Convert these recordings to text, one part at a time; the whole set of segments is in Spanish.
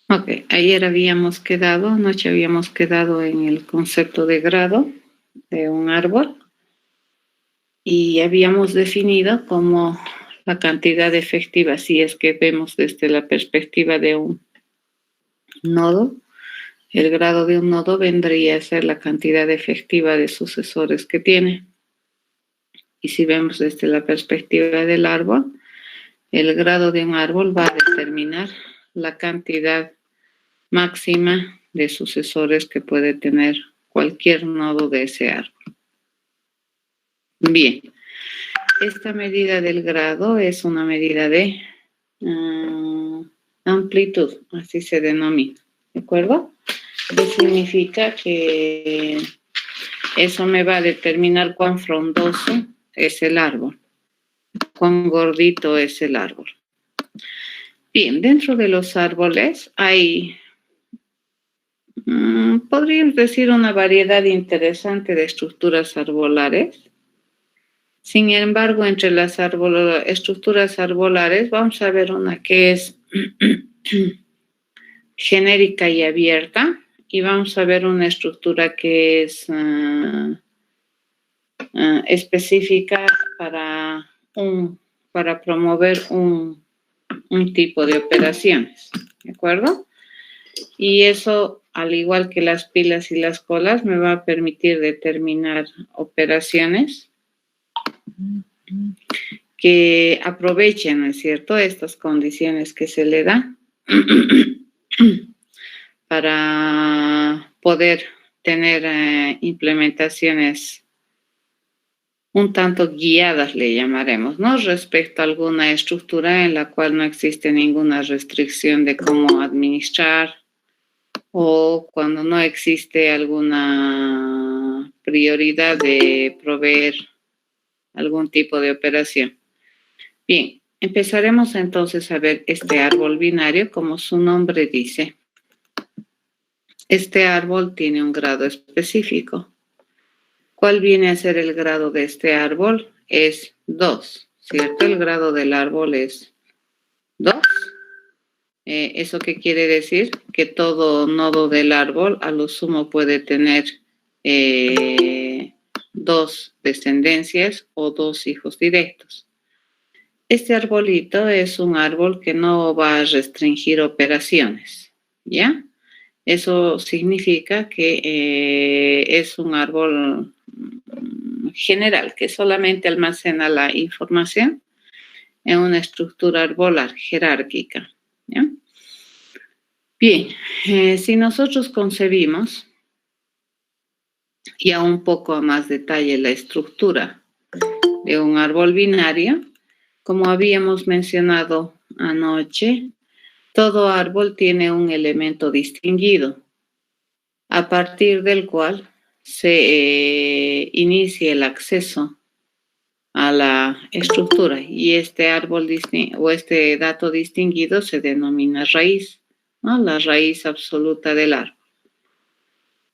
Ok, ayer anoche habíamos quedado en el concepto de grado de un árbol y habíamos definido como la cantidad efectiva, si es que vemos desde la perspectiva de un nodo, el grado de un nodo vendría a ser la cantidad efectiva de sucesores que tiene. Y si vemos desde la perspectiva del árbol, el grado de un árbol va a determinar la cantidad máxima de sucesores que puede tener cualquier nodo de ese árbol. Bien, esta medida del grado es una medida de amplitud, así se denomina, ¿de acuerdo? ¿Qué significa? Que eso me va a determinar cuán frondoso es el árbol, cuán gordito es el árbol. Bien, dentro de los árboles hay podríamos decir una variedad interesante de estructuras arbolares. Sin embargo, entre las estructuras arbolares vamos a ver una que es genérica y abierta, y vamos a ver una estructura que es específica para promover un tipo de operaciones, ¿de acuerdo? Y eso, al igual que las pilas y las colas, me va a permitir determinar operaciones que aprovechen, ¿no es cierto?, estas condiciones que se le dan para poder tener implementaciones un tanto guiadas, le llamaremos, ¿no?, respecto a alguna estructura en la cual no existe ninguna restricción de cómo administrar, o cuando no existe alguna prioridad de proveer algún tipo de operación. Bien, empezaremos entonces a ver este árbol binario, como su nombre dice. Este árbol tiene un grado específico. ¿Cuál viene a ser el grado de este árbol? Es 2, ¿cierto? El grado del árbol es 2. ¿Eso qué quiere decir? Que todo nodo del árbol a lo sumo puede tener 2 descendencias o 2 hijos directos. Este arbolito es un árbol que no va a restringir operaciones, ¿ya? Eso significa que es un árbol general, que solamente almacena la información en una estructura arbolar jerárquica, ¿ya? Bien, si nosotros concebimos ya un poco a más detalle la estructura de un árbol binario, como habíamos mencionado anoche, todo árbol tiene un elemento distinguido, a partir del cual se inicia el acceso a la estructura, y este árbol o este dato distinguido se denomina raíz, ¿no?, la raíz absoluta del árbol.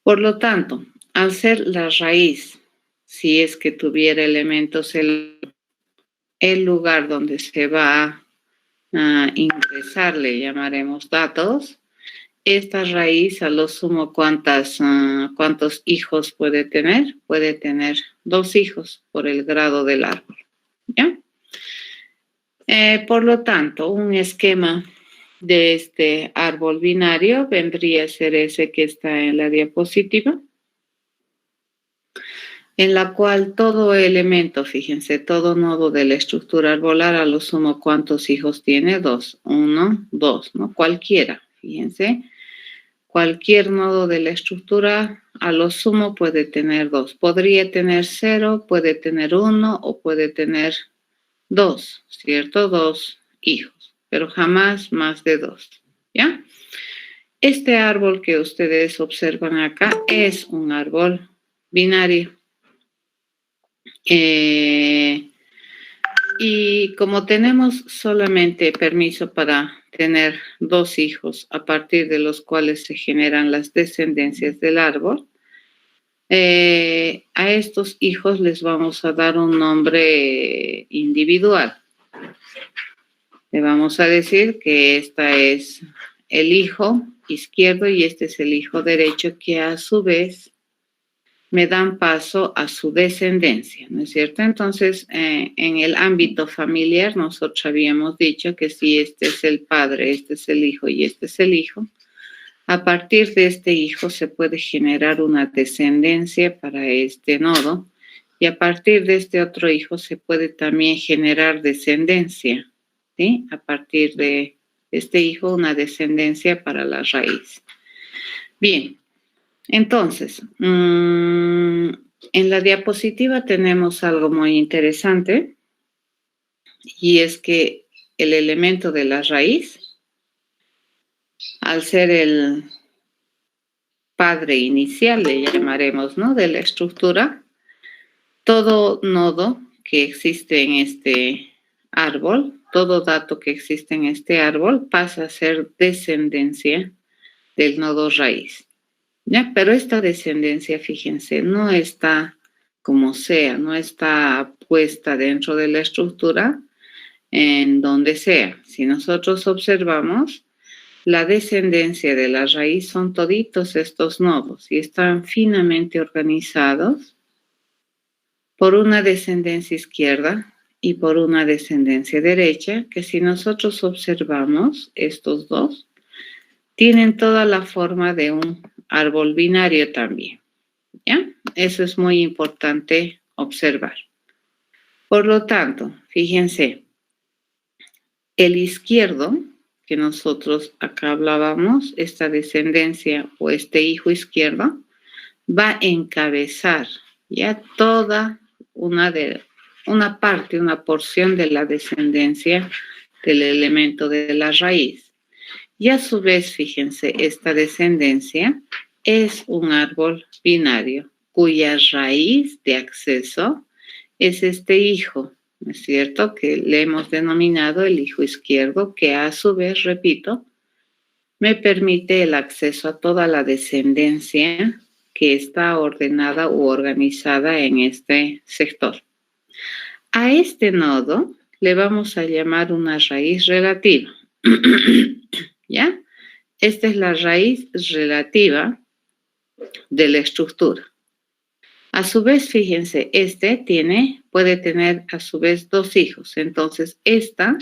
Por lo tanto, al ser la raíz, si es que tuviera elementos, el lugar donde se va a ingresar, le llamaremos datos, esta raíz a lo sumo ¿cuántos hijos puede tener? Puede tener 2 hijos por el grado del árbol, ¿ya? Por lo tanto, un esquema de este árbol binario vendría a ser ese que está en la diapositiva, en la cual todo elemento, fíjense, todo nodo de la estructura arbolar a lo sumo ¿cuántos hijos tiene? 2, 1, 2, ¿no? Cualquiera, fíjense. Cualquier nodo de la estructura a lo sumo puede tener 2. Podría tener 0, puede tener 1 o puede tener 2, ¿cierto? 2 hijos, pero jamás más de 2, ¿ya? Este árbol que ustedes observan acá es un árbol binario. Y como tenemos solamente permiso para tener 2 hijos a partir de los cuales se generan las descendencias del árbol, a estos hijos les vamos a dar un nombre individual. Le vamos a decir que esta es el hijo izquierdo y este es el hijo derecho, que a su vez me dan paso a su descendencia, ¿no es cierto? Entonces, en el ámbito familiar, nosotros habíamos dicho que si este es el padre, este es el hijo y este es el hijo, a partir de este hijo se puede generar una descendencia para este nodo y a partir de este otro hijo se puede también generar descendencia, ¿sí? A partir de este hijo, una descendencia para la raíz. Bien. Entonces, en la diapositiva tenemos algo muy interesante y es que el elemento de la raíz, al ser el padre inicial, le llamaremos, ¿no?, de la estructura, todo nodo que existe en este árbol, todo dato que existe en este árbol pasa a ser descendencia del nodo raíz. ¿Ya? Pero esta descendencia, fíjense, no está como sea, no está puesta dentro de la estructura en donde sea. Si nosotros observamos, la descendencia de la raíz son toditos estos nodos y están finamente organizados por una descendencia izquierda y por una descendencia derecha, que si nosotros observamos estos dos, tienen toda la forma de un árbol binario también, ¿ya? Eso es muy importante observar. Por lo tanto, fíjense, el izquierdo, que nosotros acá hablábamos, esta descendencia o este hijo izquierdo, va a encabezar ya toda una parte, una porción de la descendencia del elemento de la raíz. Y a su vez, fíjense, esta descendencia es un árbol binario cuya raíz de acceso es este hijo, ¿no es cierto?, que le hemos denominado el hijo izquierdo, que a su vez, repito, me permite el acceso a toda la descendencia que está ordenada u organizada en este sector. A este nodo le vamos a llamar una raíz relativa. ¿Ya? Esta es la raíz relativa de la estructura. A su vez, fíjense, puede tener a su vez dos hijos. Entonces, esta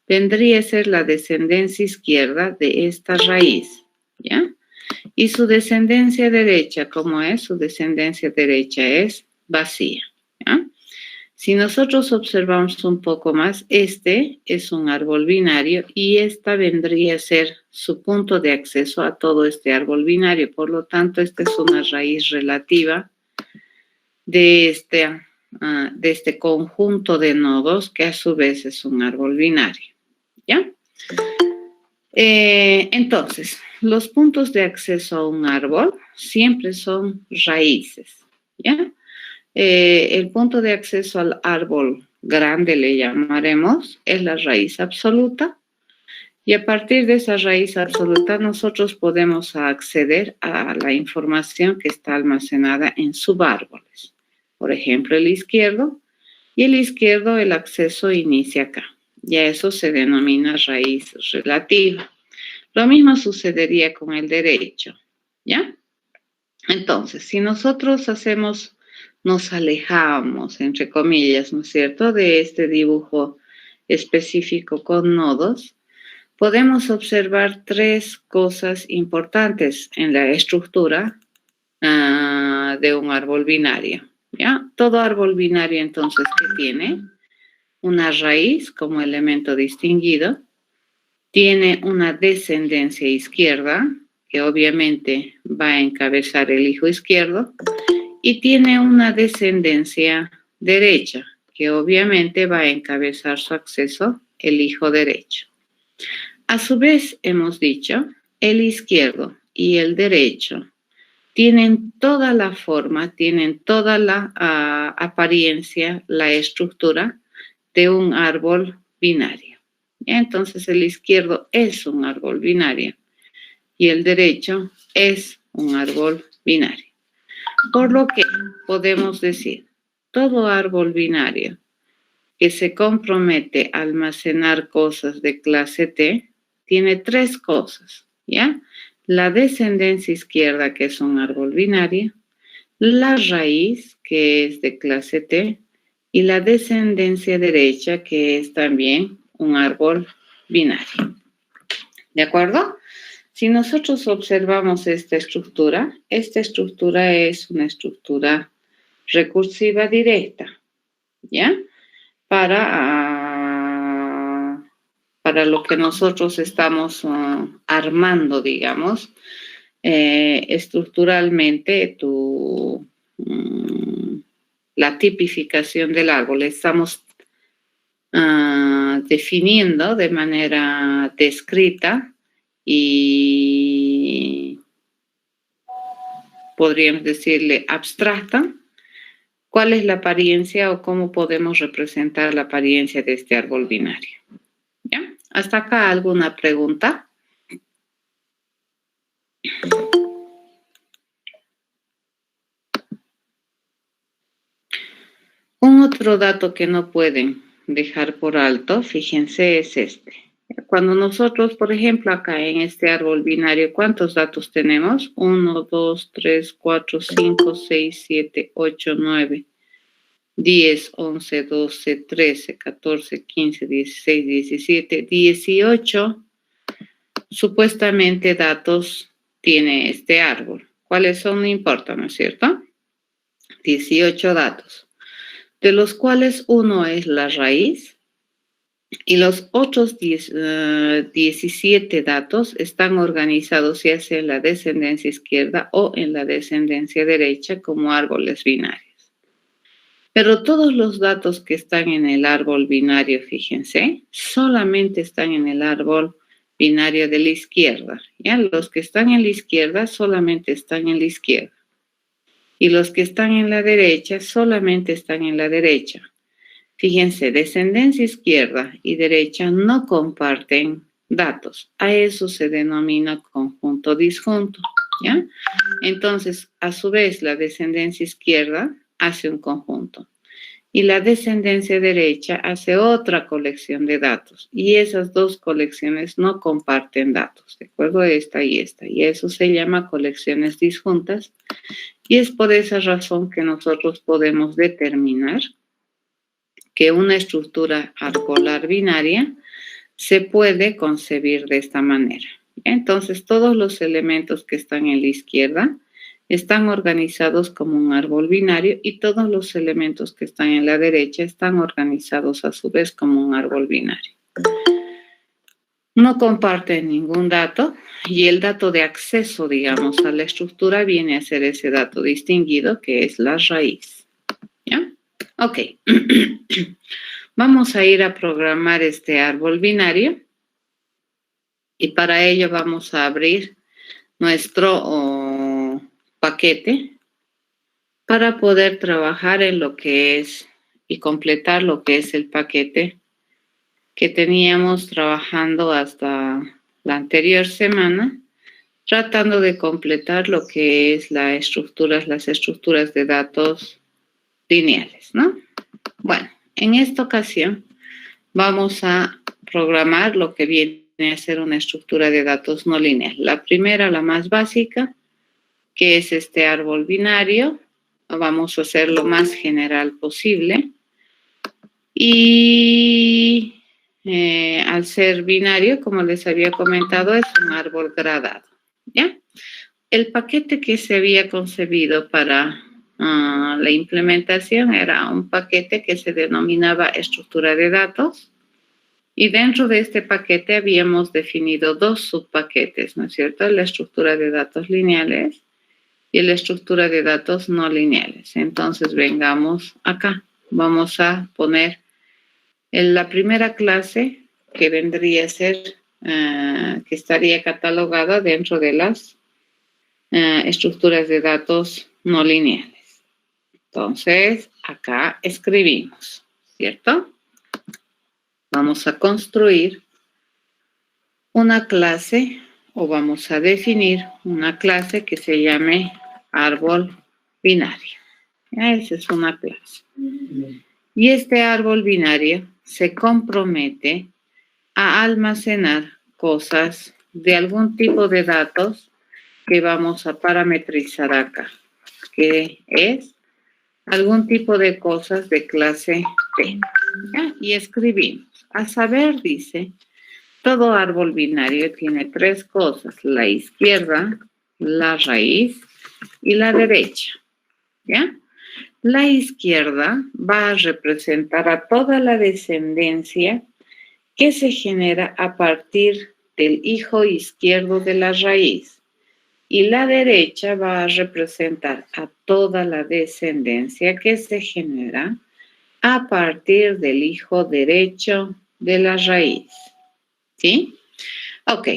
vendría a ser la descendencia izquierda de esta raíz, ¿ya? Y su descendencia derecha, ¿cómo es? Su descendencia derecha es vacía, ¿ya? Si nosotros observamos un poco más, este es un árbol binario y esta vendría a ser su punto de acceso a todo este árbol binario. Por lo tanto, esta es una raíz relativa de este conjunto de nodos que a su vez es un árbol binario, ¿ya? Entonces, los puntos de acceso a un árbol siempre son raíces, ¿ya? El punto de acceso al árbol grande, le llamaremos, es la raíz absoluta. Y a partir de esa raíz absoluta nosotros podemos acceder a la información que está almacenada en subárboles. Por ejemplo, el izquierdo. Y el izquierdo, el acceso inicia acá. Y a eso se denomina raíz relativa. Lo mismo sucedería con el derecho, ¿ya? Entonces, si nosotros nos alejamos, entre comillas, ¿no es cierto?, de este dibujo específico con nodos, podemos observar tres cosas importantes en la estructura de un árbol binario, ¿ya? Todo árbol binario, entonces, que tiene una raíz como elemento distinguido, tiene una descendencia izquierda, que obviamente va a encabezar el hijo izquierdo, y tiene una descendencia derecha, que obviamente va a encabezar su acceso el hijo derecho. A su vez, hemos dicho, el izquierdo y el derecho tienen toda la forma, tienen toda la apariencia, la estructura de un árbol binario. Entonces, el izquierdo es un árbol binario y el derecho es un árbol binario. Por lo que podemos decir, todo árbol binario que se compromete a almacenar cosas de clase T tiene tres cosas. ¿ya? La descendencia izquierda, que es un árbol binario, la raíz, que es de clase T, y la descendencia derecha, que es también un árbol binario. ¿De acuerdo? Si nosotros observamos esta estructura es una estructura recursiva directa, ¿ya? Para lo que nosotros estamos armando, digamos, estructuralmente la tipificación del árbol. Estamos definiendo de manera descrita y podríamos decirle abstracta, cuál es la apariencia o cómo podemos representar la apariencia de este árbol binario. ¿Ya? ¿Hasta acá alguna pregunta? Un otro dato que no pueden dejar por alto, fíjense, es este. Cuando nosotros, por ejemplo, acá en este árbol binario, ¿cuántos datos tenemos? 1, 2, 3, 4, 5, 6, 7, 8, 9, 10, 11, 12, 13, 14, 15, 16, 17, 18 supuestamente datos tiene este árbol. ¿Cuáles son? No importa, ¿no es cierto? 18 datos, de los cuales uno es la raíz y los otros 17 datos están organizados ya sea en la descendencia izquierda o en la descendencia derecha como árboles binarios. Pero todos los datos que están en el árbol binario, fíjense, solamente están en el árbol binario de la izquierda. ¿Ya? Los que están en la izquierda solamente están en la izquierda. Y los que están en la derecha solamente están en la derecha. Fíjense, descendencia izquierda y derecha no comparten datos. A eso se denomina conjunto disjunto, ¿ya? Entonces, a su vez, la descendencia izquierda hace un conjunto y la descendencia derecha hace otra colección de datos. Y esas dos colecciones no comparten datos, ¿de acuerdo? Esta y esta. Y eso se llama colecciones disjuntas. Y es por esa razón que nosotros podemos determinar que una estructura arbolar binaria se puede concebir de esta manera. Entonces, todos los elementos que están en la izquierda están organizados como un árbol binario y todos los elementos que están en la derecha están organizados a su vez como un árbol binario. No comparten ningún dato y el dato de acceso, digamos, a la estructura viene a ser ese dato distinguido que es la raíz. ¿Ya? Ok. Vamos a ir a programar este árbol binario y para ello vamos a abrir nuestro paquete para poder trabajar en lo que es y completar lo que es el paquete que teníamos trabajando hasta la anterior semana, tratando de completar lo que es las estructuras de datos lineales, ¿no? Bueno, en esta ocasión vamos a programar lo que viene a ser una estructura de datos no lineal. La primera, la más básica, que es este árbol binario. Vamos a hacer lo más general posible. Y al ser binario, como les había comentado, es un árbol gradado, ¿ya? El paquete que se había concebido para la implementación era un paquete que se denominaba estructura de datos y dentro de este paquete habíamos definido dos subpaquetes, ¿no es cierto? La estructura de datos lineales y la estructura de datos no lineales. Entonces, vengamos acá. Vamos a poner en la primera clase que vendría a ser, que estaría catalogada dentro de las estructuras de datos no lineales. Entonces, acá escribimos, ¿cierto? Vamos a construir una clase o vamos a definir una clase que se llame árbol binario. Esa es una clase. Y este árbol binario se compromete a almacenar cosas de algún tipo de datos que vamos a parametrizar acá, que es algún tipo de cosas de clase P. ¿Ya? Y escribimos. A saber, dice, todo árbol binario tiene tres cosas, la izquierda, la raíz y la derecha. ¿Ya? La izquierda va a representar a toda la descendencia que se genera a partir del hijo izquierdo de la raíz. Y la derecha va a representar a toda la descendencia que se genera a partir del hijo derecho de la raíz. ¿Sí? Ok.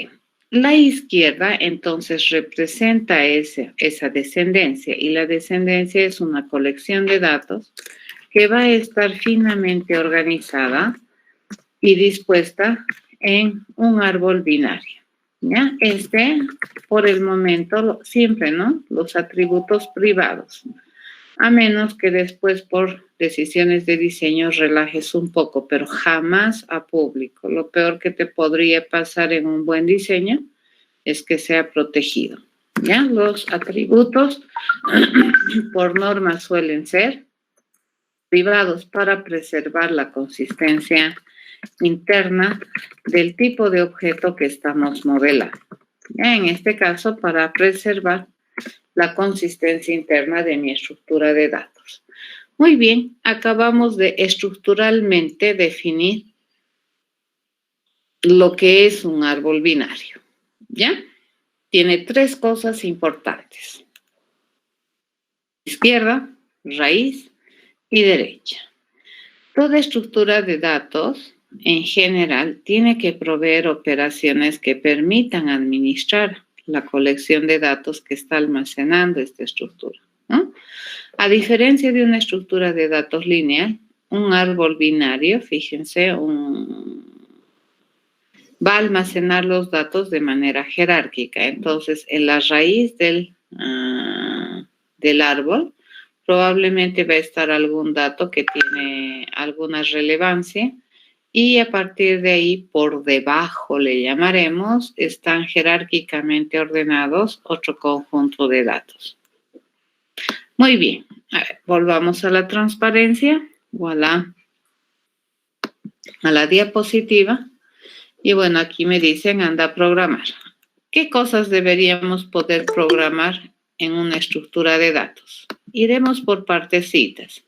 La izquierda entonces representa esa descendencia y la descendencia es una colección de datos que va a estar finamente organizada y dispuesta en un árbol binario. ¿Ya? Por el momento, siempre, ¿no? Los atributos privados. A menos que después por decisiones de diseño relajes un poco, pero jamás a público. Lo peor que te podría pasar en un buen diseño es que sea protegido. ¿Ya? Los atributos por norma suelen ser privados para preservar la consistencia interna del tipo de objeto que estamos modelando. ¿Ya? En este caso, para preservar la consistencia interna de mi estructura de datos. Muy bien, acabamos de estructuralmente definir lo que es un árbol binario. ¿Ya? Tiene tres cosas importantes: izquierda, raíz y derecha. Toda estructura de datos, en general, tiene que proveer operaciones que permitan administrar la colección de datos que está almacenando esta estructura, ¿no? A diferencia de una estructura de datos lineal, un árbol binario, fíjense, va a almacenar los datos de manera jerárquica. Entonces, en la raíz del árbol, probablemente va a estar algún dato que tiene alguna relevancia y a partir de ahí, por debajo le llamaremos, están jerárquicamente ordenados otro conjunto de datos. Muy bien, a ver, volvamos a la transparencia o a la diapositiva. Y bueno, aquí me dicen anda a programar. ¿Qué cosas deberíamos poder programar en una estructura de datos? Iremos por partecitas.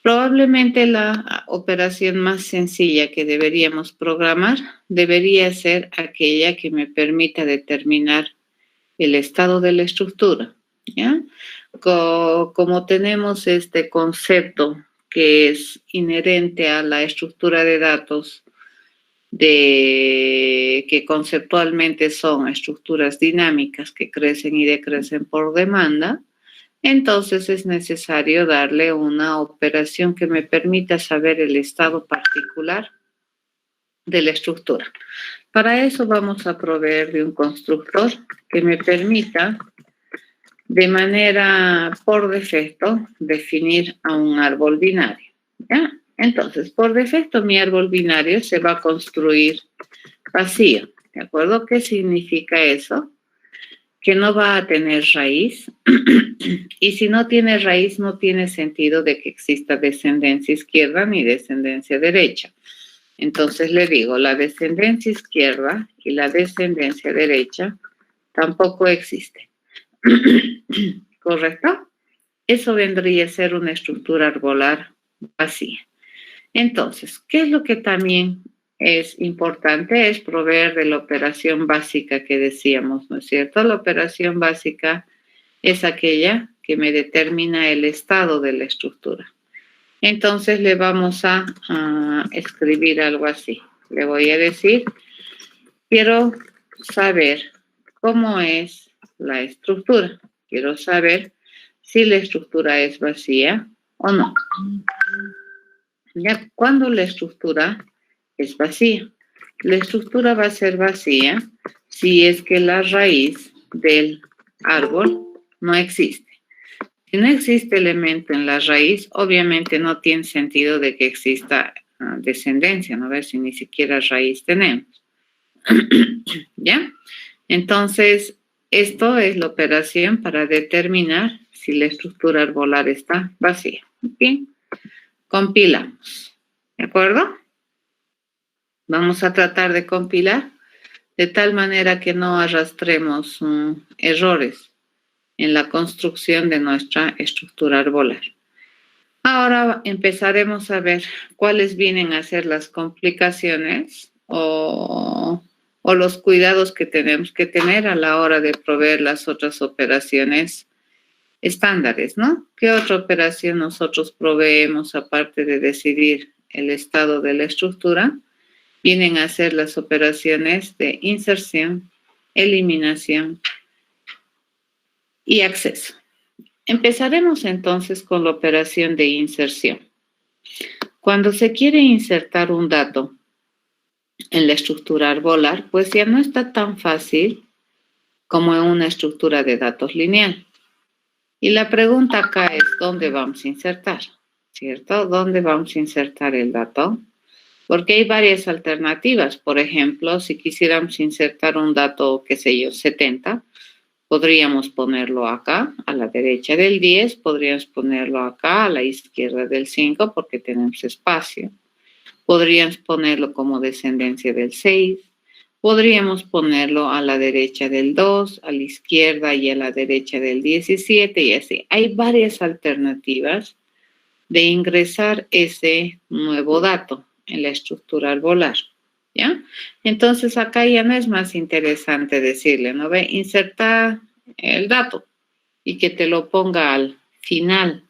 Probablemente la operación más sencilla que deberíamos programar debería ser aquella que me permita determinar el estado de la estructura, ¿ya? Como tenemos este concepto que es inherente a la estructura de datos, que conceptualmente son estructuras dinámicas que crecen y decrecen por demanda, entonces es necesario darle una operación que me permita saber el estado particular de la estructura. Para eso vamos a proveer de un constructor que me permita de manera por defecto definir a un árbol binario. ¿Ya? Entonces, por defecto mi árbol binario se va a construir vacío. ¿De acuerdo? ¿Qué significa eso? Que no va a tener raíz y si no tiene raíz no tiene sentido de que exista descendencia izquierda ni descendencia derecha. Entonces le digo, la descendencia izquierda y la descendencia derecha tampoco existen. ¿Correcto? Eso vendría a ser una estructura arbolar vacía. Entonces, ¿qué es lo que también es importante? Es proveer de la operación básica que decíamos, ¿no es cierto? La operación básica es aquella que me determina el estado de la estructura. Entonces le vamos a escribir algo así. Le voy a decir, quiero saber cómo es la estructura. Quiero saber si la estructura es vacía o no. Ya cuando la estructura es vacía. La estructura va a ser vacía si es que la raíz del árbol no existe. Si no existe elemento en la raíz, obviamente no tiene sentido de que exista descendencia, ¿no ves? Si ni siquiera raíz tenemos. ¿Ya? Entonces, esto es la operación para determinar si la estructura arbolar está vacía. Bien, compilamos. ¿De acuerdo? Vamos a tratar de compilar de tal manera que no arrastremos errores en la construcción de nuestra estructura arbolar. Ahora empezaremos a ver cuáles vienen a ser las complicaciones o los cuidados que tenemos que tener a la hora de proveer las otras operaciones estándares, ¿no? ¿Qué otra operación nosotros proveemos aparte de decidir el estado de la estructura? Vienen a ser las operaciones de inserción, eliminación y acceso. Empezaremos entonces con la operación de inserción. Cuando se quiere insertar un dato en la estructura arbolar, pues ya no está tan fácil como en una estructura de datos lineal. Y la pregunta acá es, ¿dónde vamos a insertar? ¿Cierto? ¿Dónde vamos a insertar el dato? Porque hay varias alternativas. Por ejemplo, si quisiéramos insertar un dato, qué sé yo, 70, podríamos ponerlo acá, a la derecha del 10, podríamos ponerlo acá, a la izquierda del 5, porque tenemos espacio. Podríamos ponerlo como descendencia del 6. Podríamos ponerlo a la derecha del 2, a la izquierda y a la derecha del 17 y así. Hay varias alternativas de ingresar ese nuevo dato en la estructura arbolar, ¿ya? Entonces acá ya no es más interesante decirle, ¿no ve? Insertar el dato y que te lo ponga al final.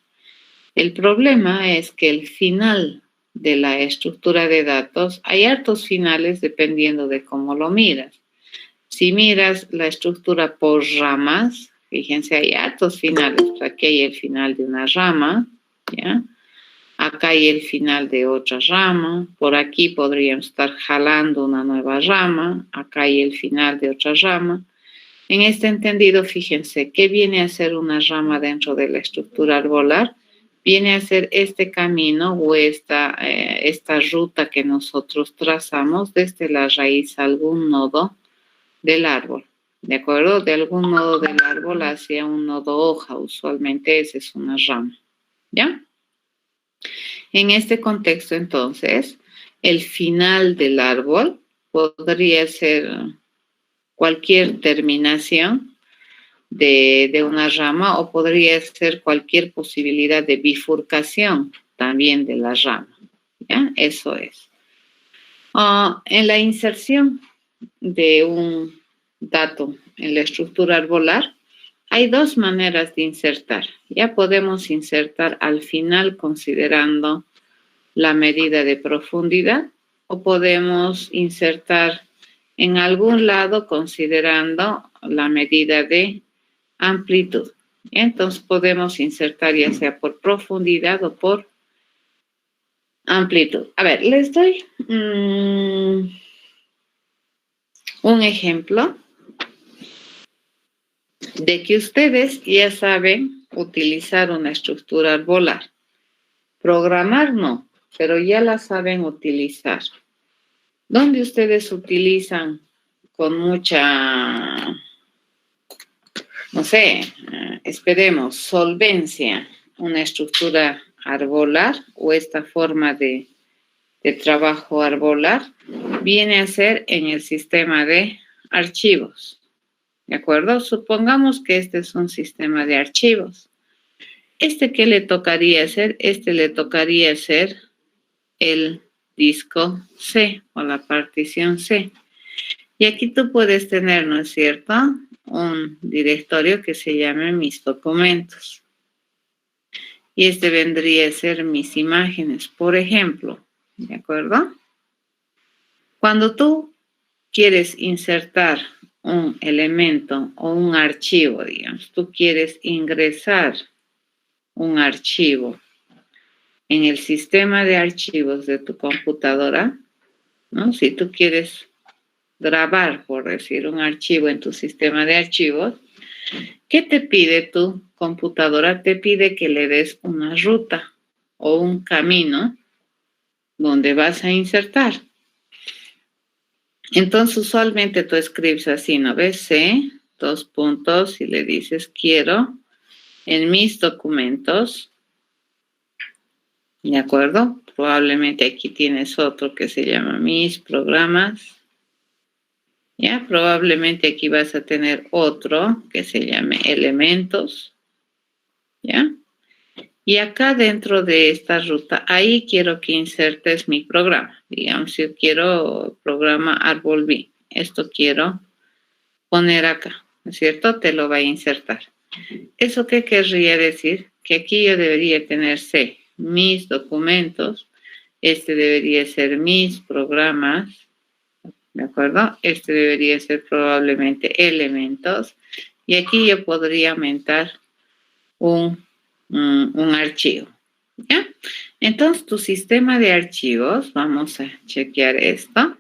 El problema es que el final de la estructura de datos, hay hartos finales dependiendo de cómo lo miras. Si miras la estructura por ramas, fíjense, hay hartos finales. Aquí hay el final de una rama, ¿ya? Acá hay el final de otra rama. Por aquí podríamos estar jalando una nueva rama. Acá hay el final de otra rama. En este entendido, fíjense, ¿qué viene a ser una rama dentro de la estructura arbolar? Viene a ser este camino o esta ruta que nosotros trazamos desde la raíz a algún nodo del árbol, ¿de acuerdo? De algún nodo del árbol hacia un nodo hoja, usualmente esa es una rama, ¿ya? En este contexto, entonces, el final del árbol podría ser cualquier terminación de una rama o podría ser cualquier posibilidad de bifurcación también de la rama, ¿ya? Eso es. En la inserción de un dato en la estructura arbolar, hay dos maneras de insertar. Ya podemos insertar al final considerando la medida de profundidad o podemos insertar en algún lado considerando la medida de amplitud. Entonces podemos insertar ya sea por profundidad o por amplitud. A ver, les doy un ejemplo de que ustedes ya saben utilizar una estructura arbolar. Programar no, pero ya la saben utilizar. ¿Dónde ustedes utilizan con mucha, no sé, esperemos, solvencia una estructura arbolar o esta forma de trabajo arbolar? Viene a ser en el sistema de archivos, ¿de acuerdo? Supongamos que este es un sistema de archivos. ¿Qué le tocaría hacer? Le tocaría hacer el disco C o la partición C. Y aquí tú puedes tener, ¿no es cierto?, un directorio que se llame mis documentos. Y vendría a ser mis imágenes, por ejemplo, ¿de acuerdo? Cuando tú quieres insertar un elemento o un archivo, digamos, tú quieres ingresar un archivo en el sistema de archivos de tu computadora, ¿no? Si tú quieres grabar, por decir, un archivo en tu sistema de archivos, ¿qué te pide tu computadora? Te pide que le des una ruta o un camino donde vas a insertar. Entonces, usualmente tú escribes así, ¿no ves? C, 2 puntos, y le dices, quiero en mis documentos, ¿de acuerdo? Probablemente aquí tienes otro que se llama mis programas. Ya, probablemente aquí vas a tener otro que se llame elementos. ¿Ya? Y acá dentro de esta ruta, ahí quiero que insertes mi programa. Digamos, yo quiero programa árbol B. Esto quiero poner acá, ¿no es cierto? Te lo va a insertar. ¿Eso qué querría decir? Que aquí yo debería tener C, mis documentos. Este debería ser mis programas. ¿De acuerdo? Este debería ser probablemente elementos. Y aquí yo podría aumentar un archivo. ¿Ya? Entonces, tu sistema de archivos, vamos a chequear esto,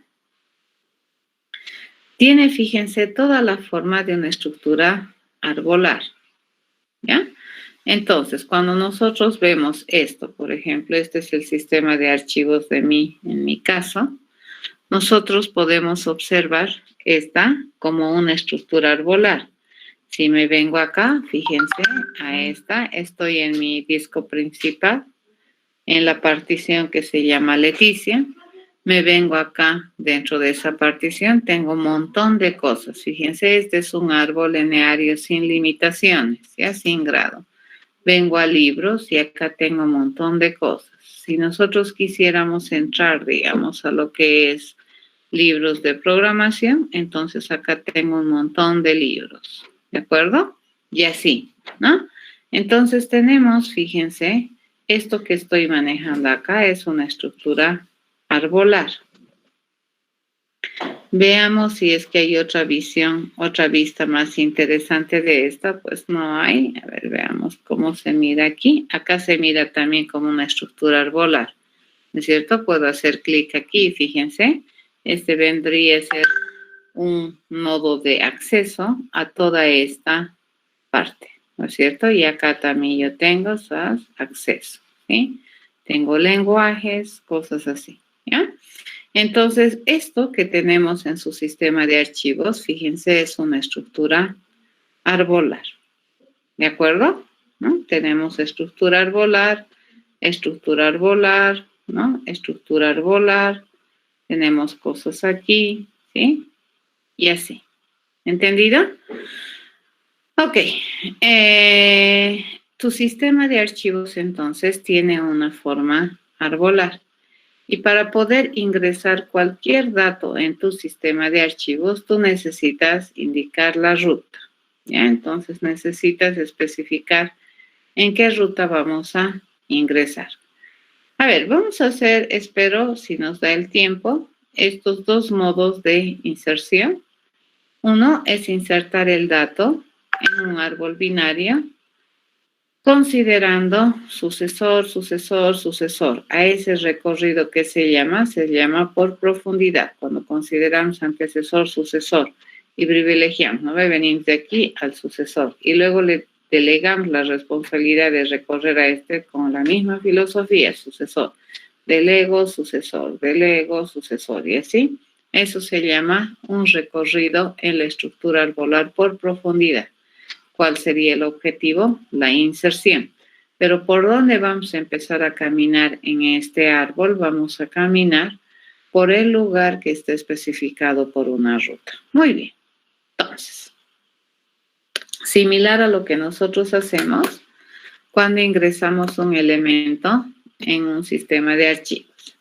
tiene, fíjense, toda la forma de una estructura arbolar. ¿Ya? Entonces, cuando nosotros vemos esto, por ejemplo, este es el sistema de archivos de en mi caso, nosotros podemos observar esta como una estructura arbolar. Si me vengo acá, fíjense, a esta, estoy en mi disco principal, en la partición que se llama Leticia. Me vengo acá, dentro de esa partición, tengo un montón de cosas. Fíjense, este es un árbol lineario sin limitaciones, ya sin grado. Vengo a libros y acá tengo un montón de cosas. Si nosotros quisiéramos entrar, digamos, a lo que es libros de programación, entonces acá tengo un montón de libros, ¿de acuerdo? Y así, ¿no? Entonces tenemos, fíjense, esto que estoy manejando acá es una estructura arbolar. Veamos si es que hay otra visión, otra vista más interesante de esta, pues no hay. A ver, veamos cómo se mira aquí. Acá se mira también como una estructura arbolar, ¿no es cierto? Puedo hacer clic aquí, fíjense. Este vendría a ser un nodo de acceso a toda esta parte, ¿no es cierto? Y acá también yo tengo acceso, ¿sí? Tengo lenguajes, cosas así, ¿ya? Entonces, esto que tenemos en su sistema de archivos, fíjense, es una estructura arbolar, ¿de acuerdo? ¿No? Tenemos estructura arbolar, ¿no? Estructura arbolar, tenemos cosas aquí, ¿sí? Y así. ¿Entendido? Ok. Tu sistema de archivos entonces tiene una forma arbolar. Y para poder ingresar cualquier dato en tu sistema de archivos, tú necesitas indicar la ruta. ¿Ya? Entonces necesitas especificar en qué ruta vamos a ingresar. A ver, vamos a hacer, espero, si nos da el tiempo, estos dos modos de inserción. Uno es insertar el dato en un árbol binario considerando sucesor, sucesor, sucesor. A ese recorrido que se llama por profundidad, cuando consideramos antecesor, sucesor y privilegiamos, ¿no? Venimos de aquí al sucesor y luego le delegamos la responsabilidad de recorrer a este con la misma filosofía, sucesor, delego, sucesor, y así. Eso se llama un recorrido en la estructura arbolar por profundidad. ¿Cuál sería el objetivo? La inserción. Pero ¿por dónde vamos a empezar a caminar en este árbol? Vamos a caminar por el lugar que está especificado por una ruta. Muy bien. Entonces, similar a lo que nosotros hacemos cuando ingresamos un elemento en un sistema de archivos.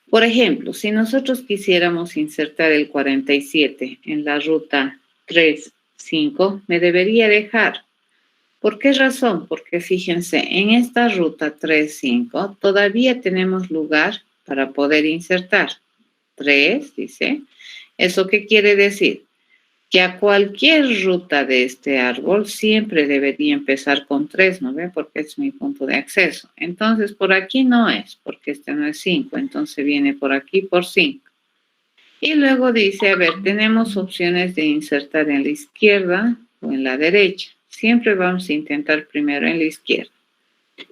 Por ejemplo, si nosotros quisiéramos insertar el 47 en la ruta 3.5, me debería dejar. ¿Por qué razón? Porque fíjense, en esta ruta 3.5 todavía tenemos lugar para poder insertar. 3, dice. ¿Eso qué quiere decir? Que a cualquier ruta de este árbol siempre debería empezar con 3, ¿no ve? Porque es mi punto de acceso. Entonces, por aquí no es, porque este no es 5, entonces viene por aquí por 5. Y luego dice, a ver, tenemos opciones de insertar en la izquierda o en la derecha. Siempre vamos a intentar primero en la izquierda.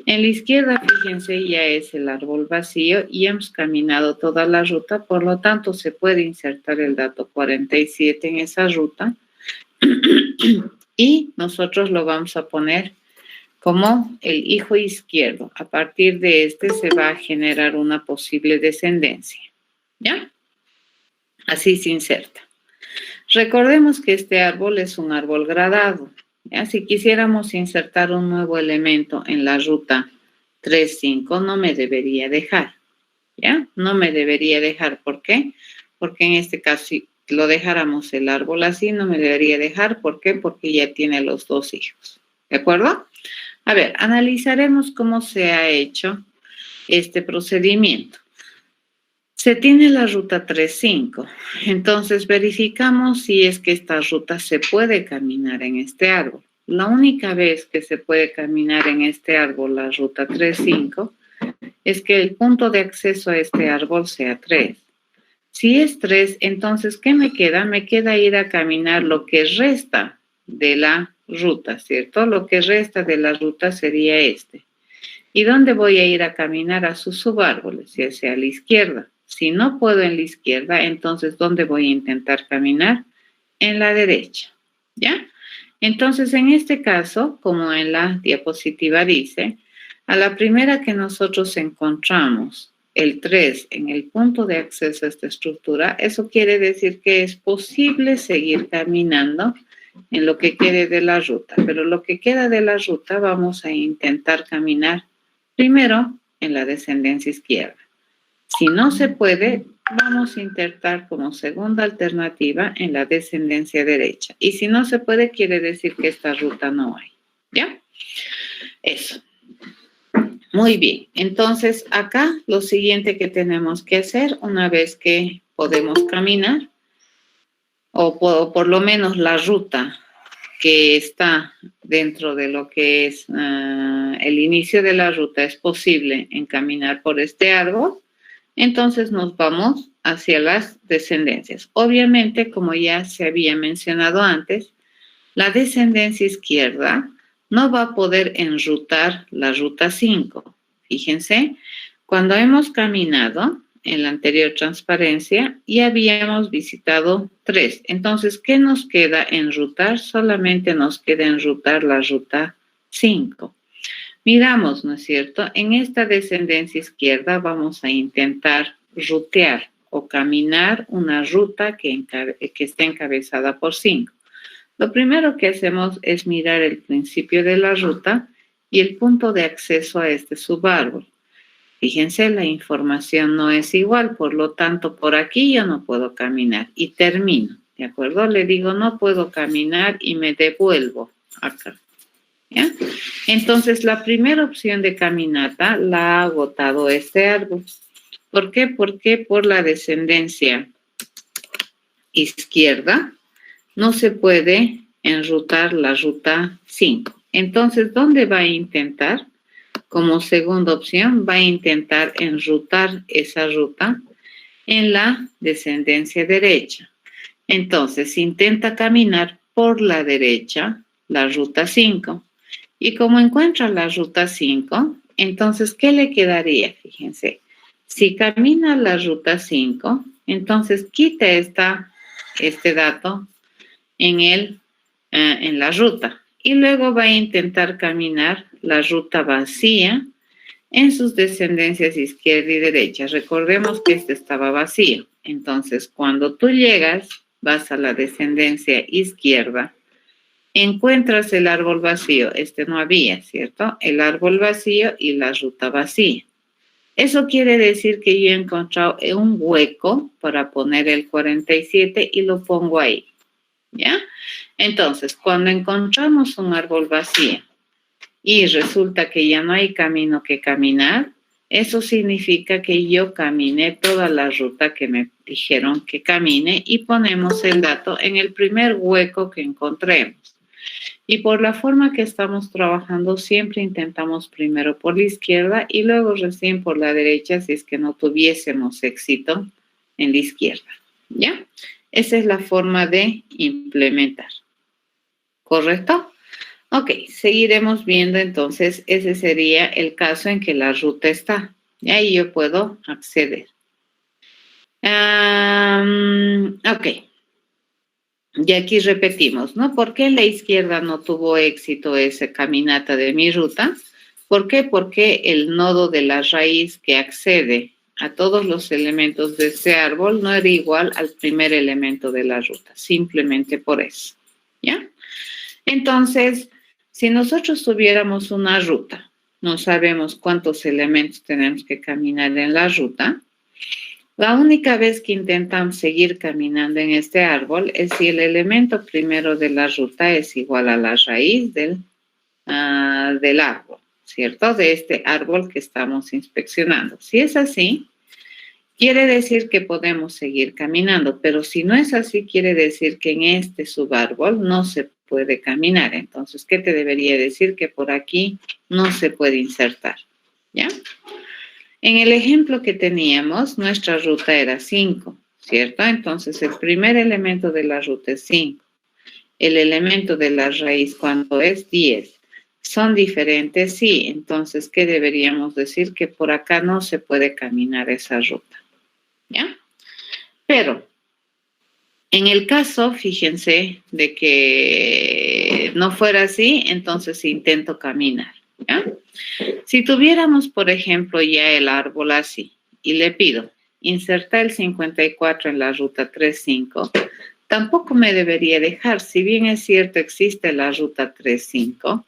En la izquierda, fíjense, ya es el árbol vacío y hemos caminado toda la ruta, por lo tanto se puede insertar el dato 47 en esa ruta y nosotros lo vamos a poner como el hijo izquierdo. A partir de este se va a generar una posible descendencia, ¿ya? Así se inserta. Recordemos que este árbol es un árbol gradado, ¿ya? Si quisiéramos insertar un nuevo elemento en la ruta 3,5, no me debería dejar, ¿ya? No me debería dejar. ¿Por qué? Porque en este caso, si lo dejáramos el árbol así, no me debería dejar. ¿Por qué? Porque ya tiene los dos hijos. ¿De acuerdo? A ver, analizaremos cómo se ha hecho este procedimiento. Se tiene la ruta 3,5. Entonces verificamos si es que esta ruta se puede caminar en este árbol. La única vez que se puede caminar en este árbol la ruta 3,5 es que el punto de acceso a este árbol sea 3. Si es 3, entonces, ¿qué me queda? Me queda ir a caminar lo que resta de la ruta, ¿cierto? Lo que resta de la ruta sería este. ¿Y dónde voy a ir a caminar? A sus subárboles, ya sea a la izquierda. Si no puedo en la izquierda, entonces, ¿dónde voy a intentar caminar? En la derecha, ¿ya? Entonces, en este caso, como en la diapositiva dice, a la primera que nosotros encontramos el 3 en el punto de acceso a esta estructura, eso quiere decir que es posible seguir caminando en lo que quede de la ruta, pero lo que queda de la ruta vamos a intentar caminar primero en la descendencia izquierda. Si no se puede, vamos a intentar como segunda alternativa en la descendencia derecha. Y si no se puede, quiere decir que esta ruta no hay. ¿Ya? Eso. Muy bien. Entonces, acá lo siguiente que tenemos que hacer, una vez que podemos caminar, o por lo menos la ruta que está dentro de lo que es el inicio de la ruta, es posible encaminar por este árbol, entonces nos vamos hacia las descendencias. Obviamente, como ya se había mencionado antes, la descendencia izquierda no va a poder enrutar la ruta 5. Fíjense, cuando hemos caminado en la anterior transparencia ya habíamos visitado 3. Entonces, ¿qué nos queda enrutar? Solamente nos queda enrutar la ruta 5. Miramos, ¿no es cierto? En esta descendencia izquierda vamos a intentar rutear o caminar una ruta que esté encabezada por 5. Lo primero que hacemos es mirar el principio de la ruta y el punto de acceso a este subárbol. Fíjense, la información no es igual, por lo tanto, por aquí yo no puedo caminar y termino, ¿de acuerdo? Le digo, no puedo caminar y me devuelvo acá. ¿Ya? Entonces, la primera opción de caminata la ha agotado este árbol. ¿Por qué? Porque por la descendencia izquierda no se puede enrutar la ruta 5. Entonces, ¿dónde va a intentar? Como segunda opción, va a intentar enrutar esa ruta en la descendencia derecha. Entonces, intenta caminar por la derecha la ruta 5. Y como encuentra la ruta 5, entonces, ¿qué le quedaría? Fíjense, si camina la ruta 5, entonces quita este dato en la ruta y luego va a intentar caminar la ruta vacía en sus descendencias izquierda y derecha. Recordemos que este estaba vacío. Entonces, cuando tú llegas, vas a la descendencia izquierda, encuentras el árbol vacío. Este no había, ¿cierto? El árbol vacío y la ruta vacía. Eso quiere decir que yo he encontrado un hueco para poner el 47 y lo pongo ahí. ¿Ya? Entonces, cuando encontramos un árbol vacío y resulta que ya no hay camino que caminar, eso significa que yo caminé toda la ruta que me dijeron que camine y ponemos el dato en el primer hueco que encontremos. Y por la forma que estamos trabajando, siempre intentamos primero por la izquierda y luego recién por la derecha si es que no tuviésemos éxito en la izquierda. ¿Ya? Esa es la forma de implementar. ¿Correcto? Ok, seguiremos viendo entonces, ese sería el caso en que la ruta está. Y ahí yo puedo acceder. Ok. Y aquí repetimos, ¿no? ¿Por qué la izquierda no tuvo éxito esa caminata de mi ruta? ¿Por qué? Porque el nodo de la raíz que accede a todos los elementos de este árbol no era igual al primer elemento de la ruta, simplemente por eso, ¿ya? Entonces, si nosotros tuviéramos una ruta, no sabemos cuántos elementos tenemos que caminar en la ruta, la única vez que intentan seguir caminando en este árbol es si el elemento primero de la ruta es igual a la raíz del árbol, ¿cierto? De este árbol que estamos inspeccionando. Si es así, quiere decir que podemos seguir caminando, pero si no es así, quiere decir que en este subárbol no se puede caminar. Entonces, ¿qué te debería decir? Que por aquí no se puede insertar, ¿ya? En el ejemplo que teníamos, nuestra ruta era 5, ¿cierto? Entonces, el primer elemento de la ruta es 5. El elemento de la raíz, ¿cuánto es? 10. ¿Son diferentes? Sí. Entonces, ¿qué deberíamos decir? Que por acá no se puede caminar esa ruta, ¿ya? Pero, en el caso, fíjense, de que no fuera así, entonces intento caminar, ¿ya? Si tuviéramos, por ejemplo, ya el árbol así, y le pido, inserta el 54 en la ruta 35, tampoco me debería dejar, si bien es cierto existe la ruta 35,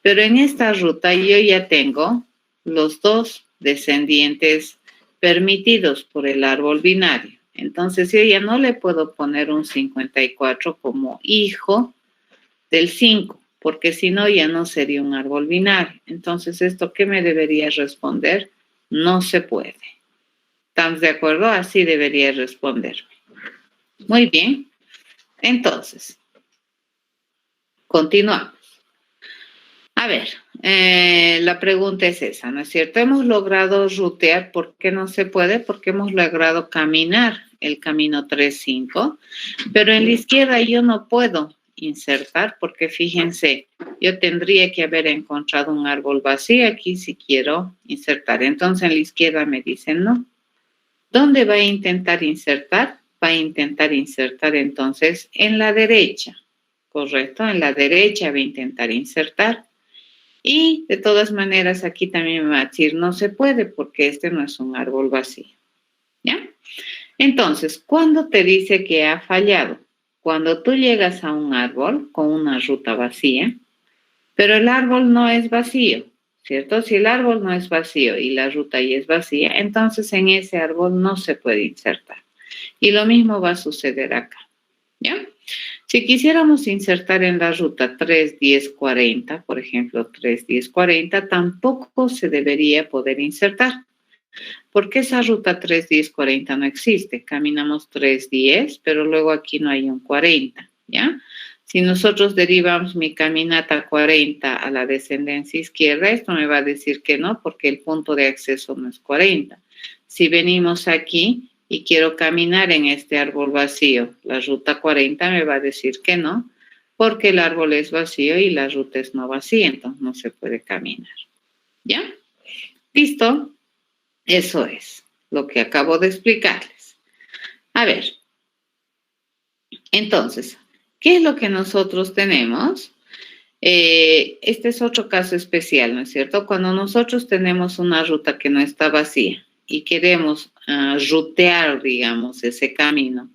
pero en esta ruta yo ya tengo los dos descendientes permitidos por el árbol binario. Entonces yo ya no le puedo poner un 54 como hijo del 5, porque si no ya no sería un árbol binario. Entonces, ¿esto qué me debería responder? No se puede. ¿Estamos de acuerdo? Así debería responderme. Muy bien. Entonces, continuamos. A ver, la pregunta es esa, ¿no es cierto? Hemos logrado rutear, ¿por qué no se puede? Porque hemos logrado caminar el camino 3-5, pero en la izquierda yo no puedo insertar porque fíjense, yo tendría que haber encontrado un árbol vacío aquí si quiero insertar. Entonces en la izquierda me dicen no. ¿Dónde va a intentar insertar? Va a intentar insertar entonces en la derecha, ¿correcto? En la derecha va a intentar insertar. Y de todas maneras aquí también me va a decir no se puede porque este no es un árbol vacío, ¿ya? Entonces, ¿cuándo te dice que ha fallado? Cuando tú llegas a un árbol con una ruta vacía, pero el árbol no es vacío, ¿cierto? Si el árbol no es vacío y la ruta ya es vacía, entonces en ese árbol no se puede insertar. Y lo mismo va a suceder acá, ¿ya? Si quisiéramos insertar en la ruta 3, 10, 40, por ejemplo, 3, 10, 40, tampoco se debería poder insertar. Porque esa ruta 3, 10, 40 no existe. Caminamos 3, 10, pero luego aquí no hay un 40, ¿ya? Si nosotros derivamos mi caminata 40 a la descendencia izquierda, esto me va a decir que no, porque el punto de acceso no es 40. Si venimos aquí y quiero caminar en este árbol vacío, la ruta 40 me va a decir que no, porque el árbol es vacío y la ruta es no vacía, entonces no se puede caminar, ¿ya? ¿Listo? Eso es lo que acabo de explicarles. A ver, entonces, ¿qué es lo que nosotros tenemos? Este es otro caso especial, ¿no es cierto? Cuando nosotros tenemos una ruta que no está vacía y queremos rutear, digamos, ese camino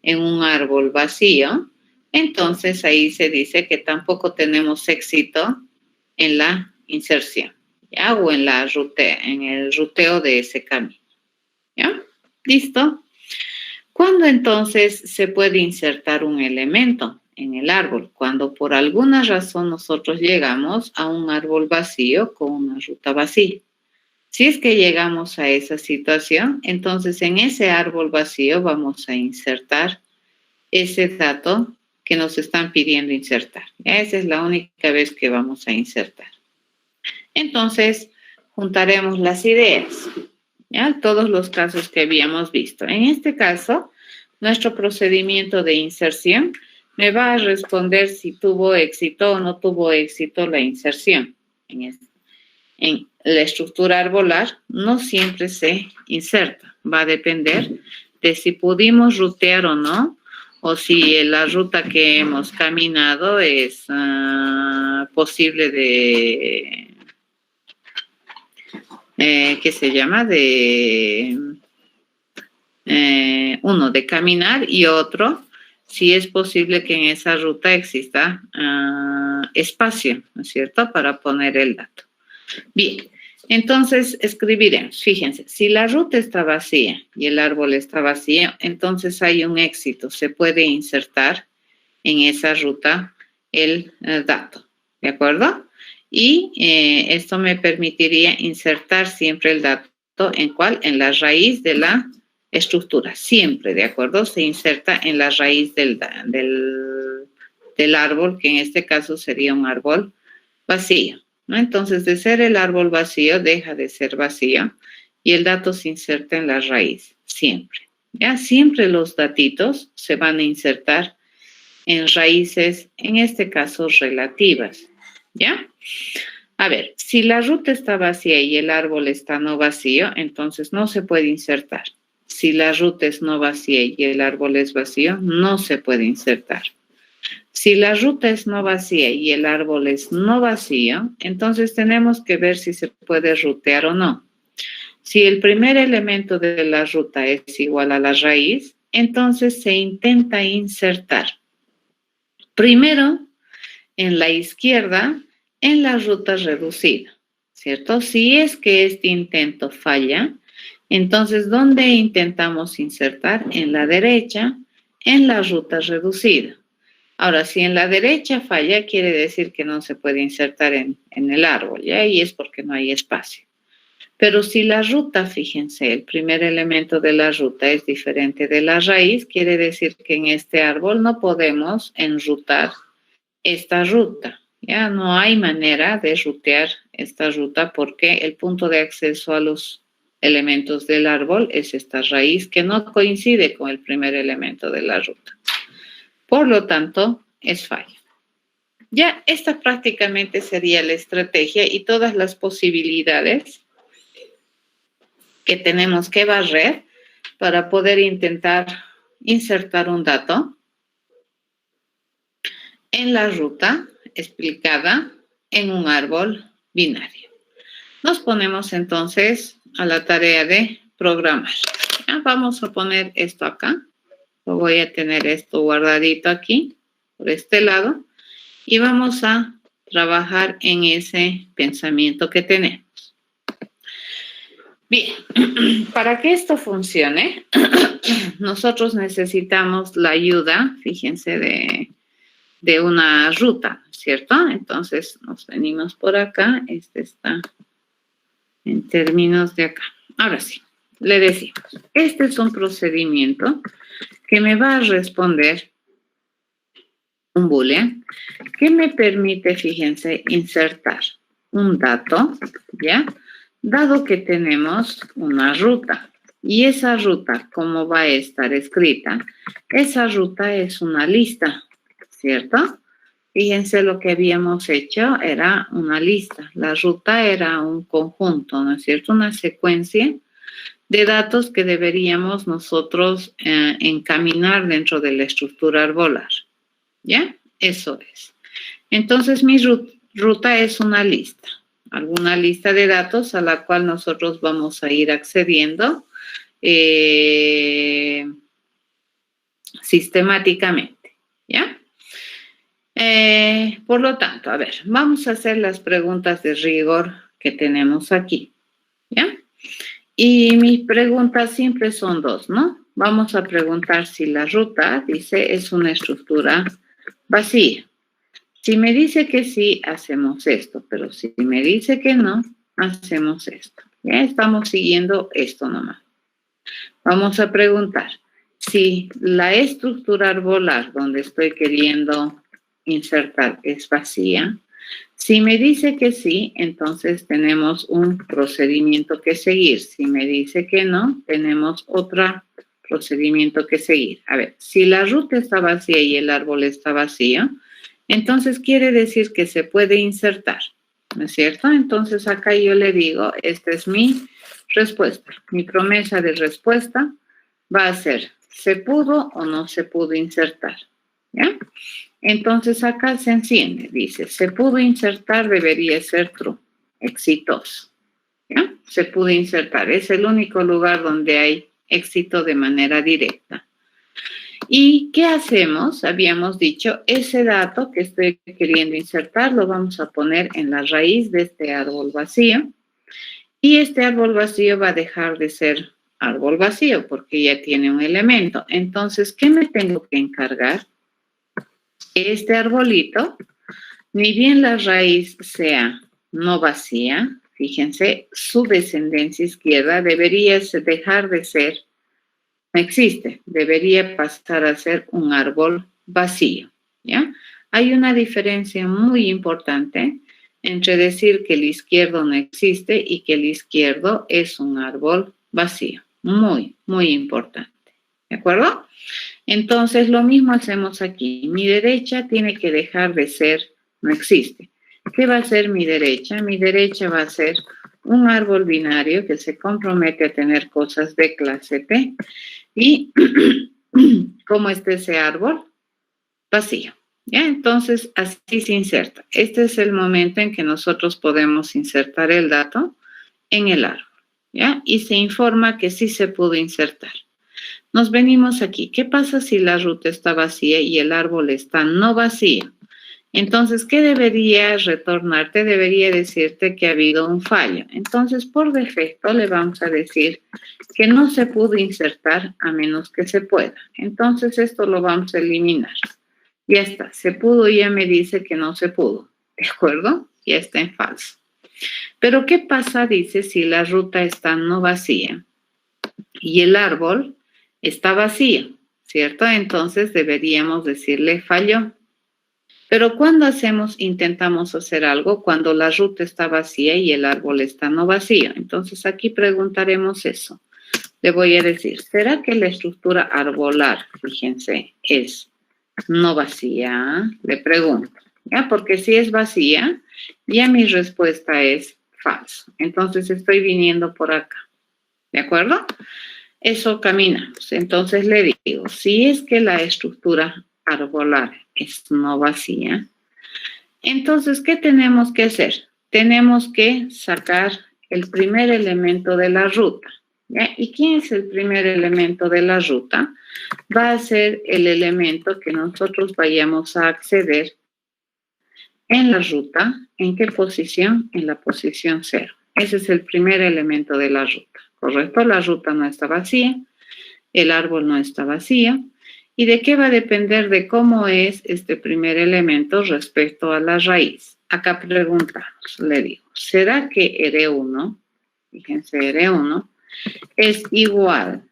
en un árbol vacío, entonces ahí se dice que tampoco tenemos éxito en la inserción, ¿ya? O en el ruteo de ese camino, ¿ya? ¿Listo? ¿Cuándo entonces se puede insertar un elemento en el árbol? Cuando por alguna razón nosotros llegamos a un árbol vacío con una ruta vacía. Si es que llegamos a esa situación, entonces en ese árbol vacío vamos a insertar ese dato que nos están pidiendo insertar. Esa es la única vez que vamos a insertar. Entonces, juntaremos las ideas, ¿ya? Todos los casos que habíamos visto. En este caso, nuestro procedimiento de inserción me va a responder si tuvo éxito o no tuvo éxito la inserción. En la estructura arbolar no siempre se inserta. Va a depender de si pudimos rutear o no, o si la ruta que hemos caminado es posible de, ¿qué se llama? Uno, de caminar, y otro, si es posible que en esa ruta exista espacio, ¿no es cierto?, para poner el dato. Bien, entonces escribiremos, fíjense, si la ruta está vacía y el árbol está vacío, entonces hay un éxito, se puede insertar en esa ruta el dato, ¿de acuerdo? Y esto me permitiría insertar siempre el dato, ¿en cuál? En la raíz de la estructura, siempre, ¿de acuerdo? Se inserta en la raíz del árbol, que en este caso sería un árbol vacío, ¿no? Entonces, de ser el árbol vacío, deja de ser vacío y el dato se inserta en la raíz, siempre. ¿Ya? Siempre los datitos se van a insertar en raíces, en este caso, relativas, ¿ya? A ver, si la ruta está vacía y el árbol está no vacío, entonces no se puede insertar. Si la ruta es no vacía y el árbol es vacío, no se puede insertar. Si la ruta es no vacía y el árbol es no vacío, entonces tenemos que ver si se puede rutear o no. Si el primer elemento de la ruta es igual a la raíz, entonces se intenta insertar. Primero, en la izquierda, en la ruta reducida, ¿cierto? Si es que este intento falla, entonces, ¿dónde intentamos insertar? En la derecha, en la ruta reducida. Ahora, si en la derecha falla, quiere decir que no se puede insertar en el árbol, ¿ya? Y es porque no hay espacio. Pero si la ruta, fíjense, el primer elemento de la ruta es diferente de la raíz, quiere decir que en este árbol no podemos enrutar esta ruta, ¿ya? No hay manera de rutear esta ruta porque el punto de acceso a los elementos del árbol es esta raíz que no coincide con el primer elemento de la ruta. Por lo tanto, es fallo. Ya esta prácticamente sería la estrategia y todas las posibilidades que tenemos que barrer para poder intentar insertar un dato en la ruta explicada en un árbol binario. Nos ponemos entonces a la tarea de programar. Ya, vamos a poner esto acá. Lo voy a tener esto guardadito aquí, por este lado, y vamos a trabajar en ese pensamiento que tenemos. Bien, para que esto funcione, nosotros necesitamos la ayuda, fíjense, de una ruta, ¿cierto? Entonces, nos venimos por acá. Este está en términos de acá. Ahora sí, le decimos, este es un procedimiento que me va a responder un boolean que me permite, fíjense, insertar un dato, ¿ya? Dado que tenemos una ruta. Y esa ruta, ¿cómo va a estar escrita? Esa ruta es una lista, ¿cierto? Fíjense, lo que habíamos hecho era una lista. La ruta era un conjunto, ¿no es cierto? Una secuencia de datos que deberíamos nosotros encaminar dentro de la estructura arbolar. ¿Ya? Eso es. Entonces, mi ruta es una lista. Alguna lista de datos a la cual nosotros vamos a ir accediendo sistemáticamente. ¿Ya? Por lo tanto, a ver, vamos a hacer las preguntas de rigor que tenemos aquí. ¿Ya? Y mis preguntas siempre son dos, ¿no? Vamos a preguntar si la ruta, dice, es una estructura vacía. Si me dice que sí, hacemos esto, pero si me dice que no, hacemos esto. Ya estamos siguiendo esto nomás. Vamos a preguntar si la estructura arbolar donde estoy queriendo insertar es vacía. Si me dice que sí, entonces tenemos un procedimiento que seguir. Si me dice que no, tenemos otra procedimiento que seguir. A ver, si la ruta está vacía y el árbol está vacío, entonces quiere decir que se puede insertar, ¿no es cierto? Entonces acá yo le digo, esta es mi respuesta. Mi promesa de respuesta va a ser, ¿se pudo o no se pudo insertar? ¿Ya? Entonces acá se enciende, dice, se pudo insertar, debería ser true, exitoso. ¿Ya? Se pudo insertar, es el único lugar donde hay éxito de manera directa. ¿Y qué hacemos? Habíamos dicho, ese dato que estoy queriendo insertar lo vamos a poner en la raíz de este árbol vacío. Y este árbol vacío va a dejar de ser árbol vacío porque ya tiene un elemento. Entonces, ¿qué me tengo que encargar? Este arbolito, ni bien la raíz sea no vacía, fíjense, su descendencia izquierda debería dejar de ser, no existe, debería pasar a ser un árbol vacío, ¿ya? Hay una diferencia muy importante entre decir que el izquierdo no existe y que el izquierdo es un árbol vacío. Muy, muy importante. ¿De acuerdo? Entonces, lo mismo hacemos aquí. Mi derecha tiene que dejar de ser, no existe. ¿Qué va a ser mi derecha? Mi derecha va a ser un árbol binario que se compromete a tener cosas de clase P. Y, ¿cómo está ese árbol? Vacío. ¿Ya? Entonces, así se inserta. Este es el momento en que nosotros podemos insertar el dato en el árbol. ¿Ya? Y se informa que sí se pudo insertar. Nos venimos aquí. ¿Qué pasa si la ruta está vacía y el árbol está no vacío? Entonces, ¿qué debería retornarte? Debería decirte que ha habido un fallo. Entonces, por defecto, le vamos a decir que no se pudo insertar a menos que se pueda. Entonces, esto lo vamos a eliminar. Ya está. Se pudo y ya me dice que no se pudo. ¿De acuerdo? Ya está en falso. Pero, ¿qué pasa? Dice, si la ruta está no vacía y el árbol está vacío, ¿cierto? Entonces deberíamos decirle falló. Pero cuando intentamos hacer algo, cuando la ruta está vacía y el árbol está no vacío. Entonces aquí preguntaremos eso. Le voy a decir, ¿será que la estructura arbolar, fíjense, es no vacía? Le pregunto, ¿ya? Porque si es vacía, ya mi respuesta es falso. Entonces estoy viniendo por acá, ¿de acuerdo? Eso caminamos. Entonces le digo, si es que la estructura arbolar es no vacía, entonces, ¿qué tenemos que hacer? Tenemos que sacar el primer elemento de la ruta. ¿Ya? ¿Y quién es el primer elemento de la ruta? Va a ser el elemento que nosotros vayamos a acceder en la ruta. ¿En qué posición? En la posición 0. Ese es el primer elemento de la ruta. ¿Correcto? La ruta no está vacía, el árbol no está vacío. ¿Y de qué va a depender de cómo es este primer elemento respecto a la raíz? Acá preguntamos, le digo, ¿será que R1, fíjense, R1, es igual,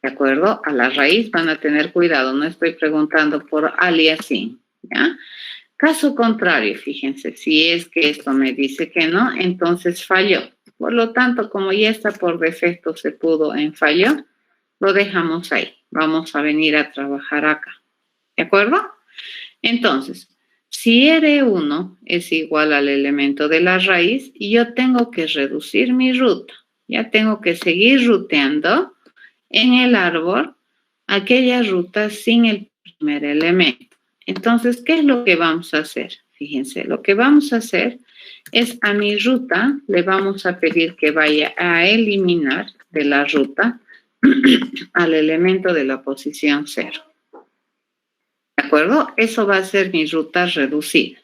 ¿de acuerdo? A la raíz, van a tener cuidado, no estoy preguntando por aliasing, ¿ya? Caso contrario, fíjense, si es que esto me dice que no, entonces falló. Por lo tanto, como ya está por defecto, se pudo en falló, lo dejamos ahí. Vamos a venir a trabajar acá. ¿De acuerdo? Entonces, si R1 es igual al elemento de la raíz, yo tengo que reducir mi ruta. Ya tengo que seguir ruteando en el árbol aquella ruta sin el primer elemento. Entonces, ¿qué es lo que vamos a hacer? Fíjense, lo que vamos a hacer es a mi ruta le vamos a pedir que vaya a eliminar de la ruta al elemento de la posición 0. ¿De acuerdo? Eso va a ser mi ruta reducida.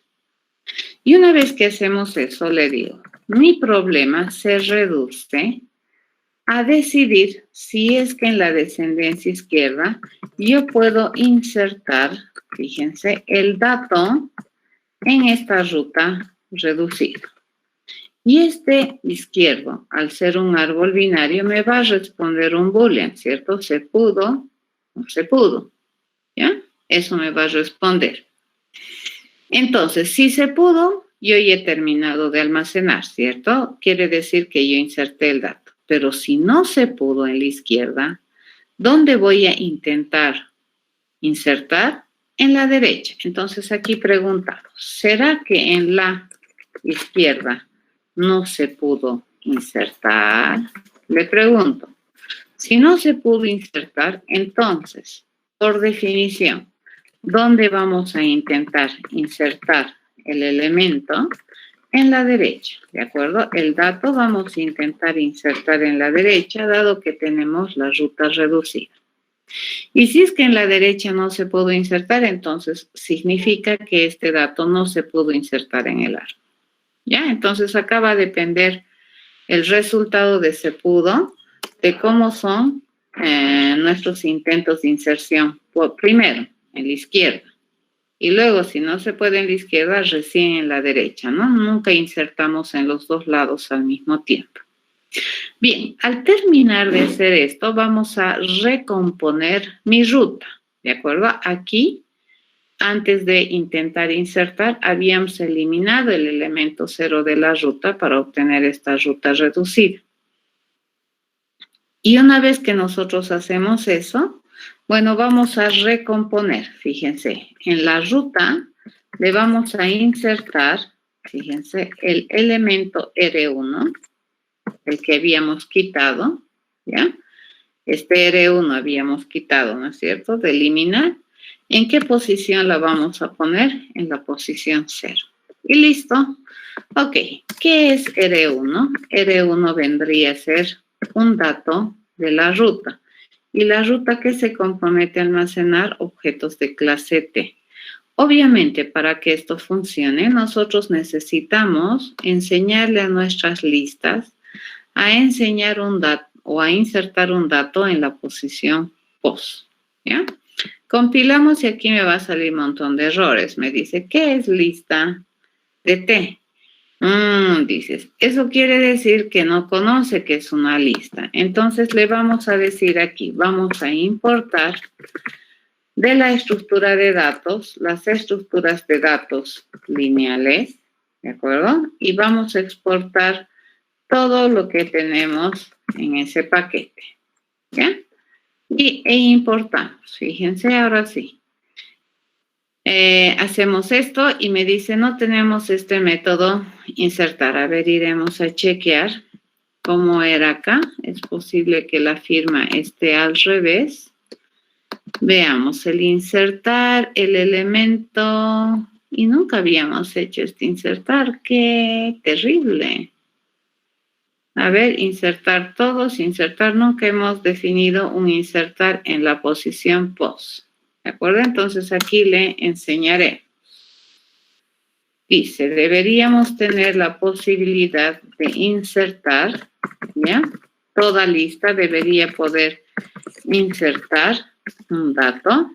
Y una vez que hacemos eso, le digo, mi problema se reduce a decidir si es que en la descendencia izquierda yo puedo insertar, fíjense, el dato en esta ruta reducida. Y este izquierdo, al ser un árbol binario, me va a responder un boolean, ¿cierto? ¿Se pudo o se pudo? ¿Ya? Eso me va a responder. Entonces, si se pudo, yo ya he terminado de almacenar, ¿cierto? Quiere decir que yo inserté el dato. Pero si no se pudo en la izquierda, ¿Dónde voy a intentar insertar? En la derecha. Entonces aquí preguntamos, ¿será que en la izquierda no se pudo insertar? Le pregunto, si no se pudo insertar, entonces, por definición, ¿dónde vamos a intentar insertar el elemento? En la derecha, ¿de acuerdo? El dato vamos a intentar insertar en la derecha, dado que tenemos la ruta reducida. Y si es que en la derecha no se pudo insertar, entonces significa que este dato no se pudo insertar en el árbol. ¿Ya? Entonces acá va a depender el resultado de se pudo, de cómo son nuestros intentos de inserción. Primero, en la izquierda. Y luego, si no se puede en la izquierda, recién en la derecha, ¿no? Nunca insertamos en los dos lados al mismo tiempo. Bien, al terminar de hacer esto, vamos a recomponer mi ruta, ¿de acuerdo? Aquí, antes de intentar insertar, habíamos eliminado el elemento 0 de la ruta para obtener esta ruta reducida. Y una vez que nosotros hacemos eso, bueno, vamos a recomponer, fíjense, en la ruta le vamos a insertar, fíjense, el elemento R1, el que habíamos quitado, ¿ya? Este R1 habíamos quitado, ¿no es cierto? De eliminar. ¿En qué posición la vamos a poner? En la posición 0. Y listo. Ok, ¿qué es R1? R1 vendría a ser un dato de la ruta. Y la ruta que se compromete a almacenar objetos de clase T. Obviamente, para que esto funcione, nosotros necesitamos enseñarle a nuestras listas a enseñar un dato o a insertar un dato en la posición post, ¿ya? Compilamos y aquí me va a salir un montón de errores. Me dice, ¿qué es lista de T? Dices, eso quiere decir que no conoce que es una lista. Entonces le vamos a decir aquí, vamos a importar de la estructura de datos, las estructuras de datos lineales, ¿de acuerdo? Y vamos a exportar todo lo que tenemos en ese paquete, ¿ya? E importamos, fíjense, ahora sí. Hacemos esto y me dice, no tenemos este método insertar. A ver, iremos a chequear cómo era acá. Es posible que la firma esté al revés. Veamos, el insertar el elemento, y nunca habíamos hecho este insertar, ¡qué terrible! A ver, insertar todos, insertar, nunca hemos definido un insertar en la posición post. ¿De acuerdo? Entonces aquí le enseñaré. Dice, deberíamos tener la posibilidad de insertar, ¿ya? Toda lista debería poder insertar un dato.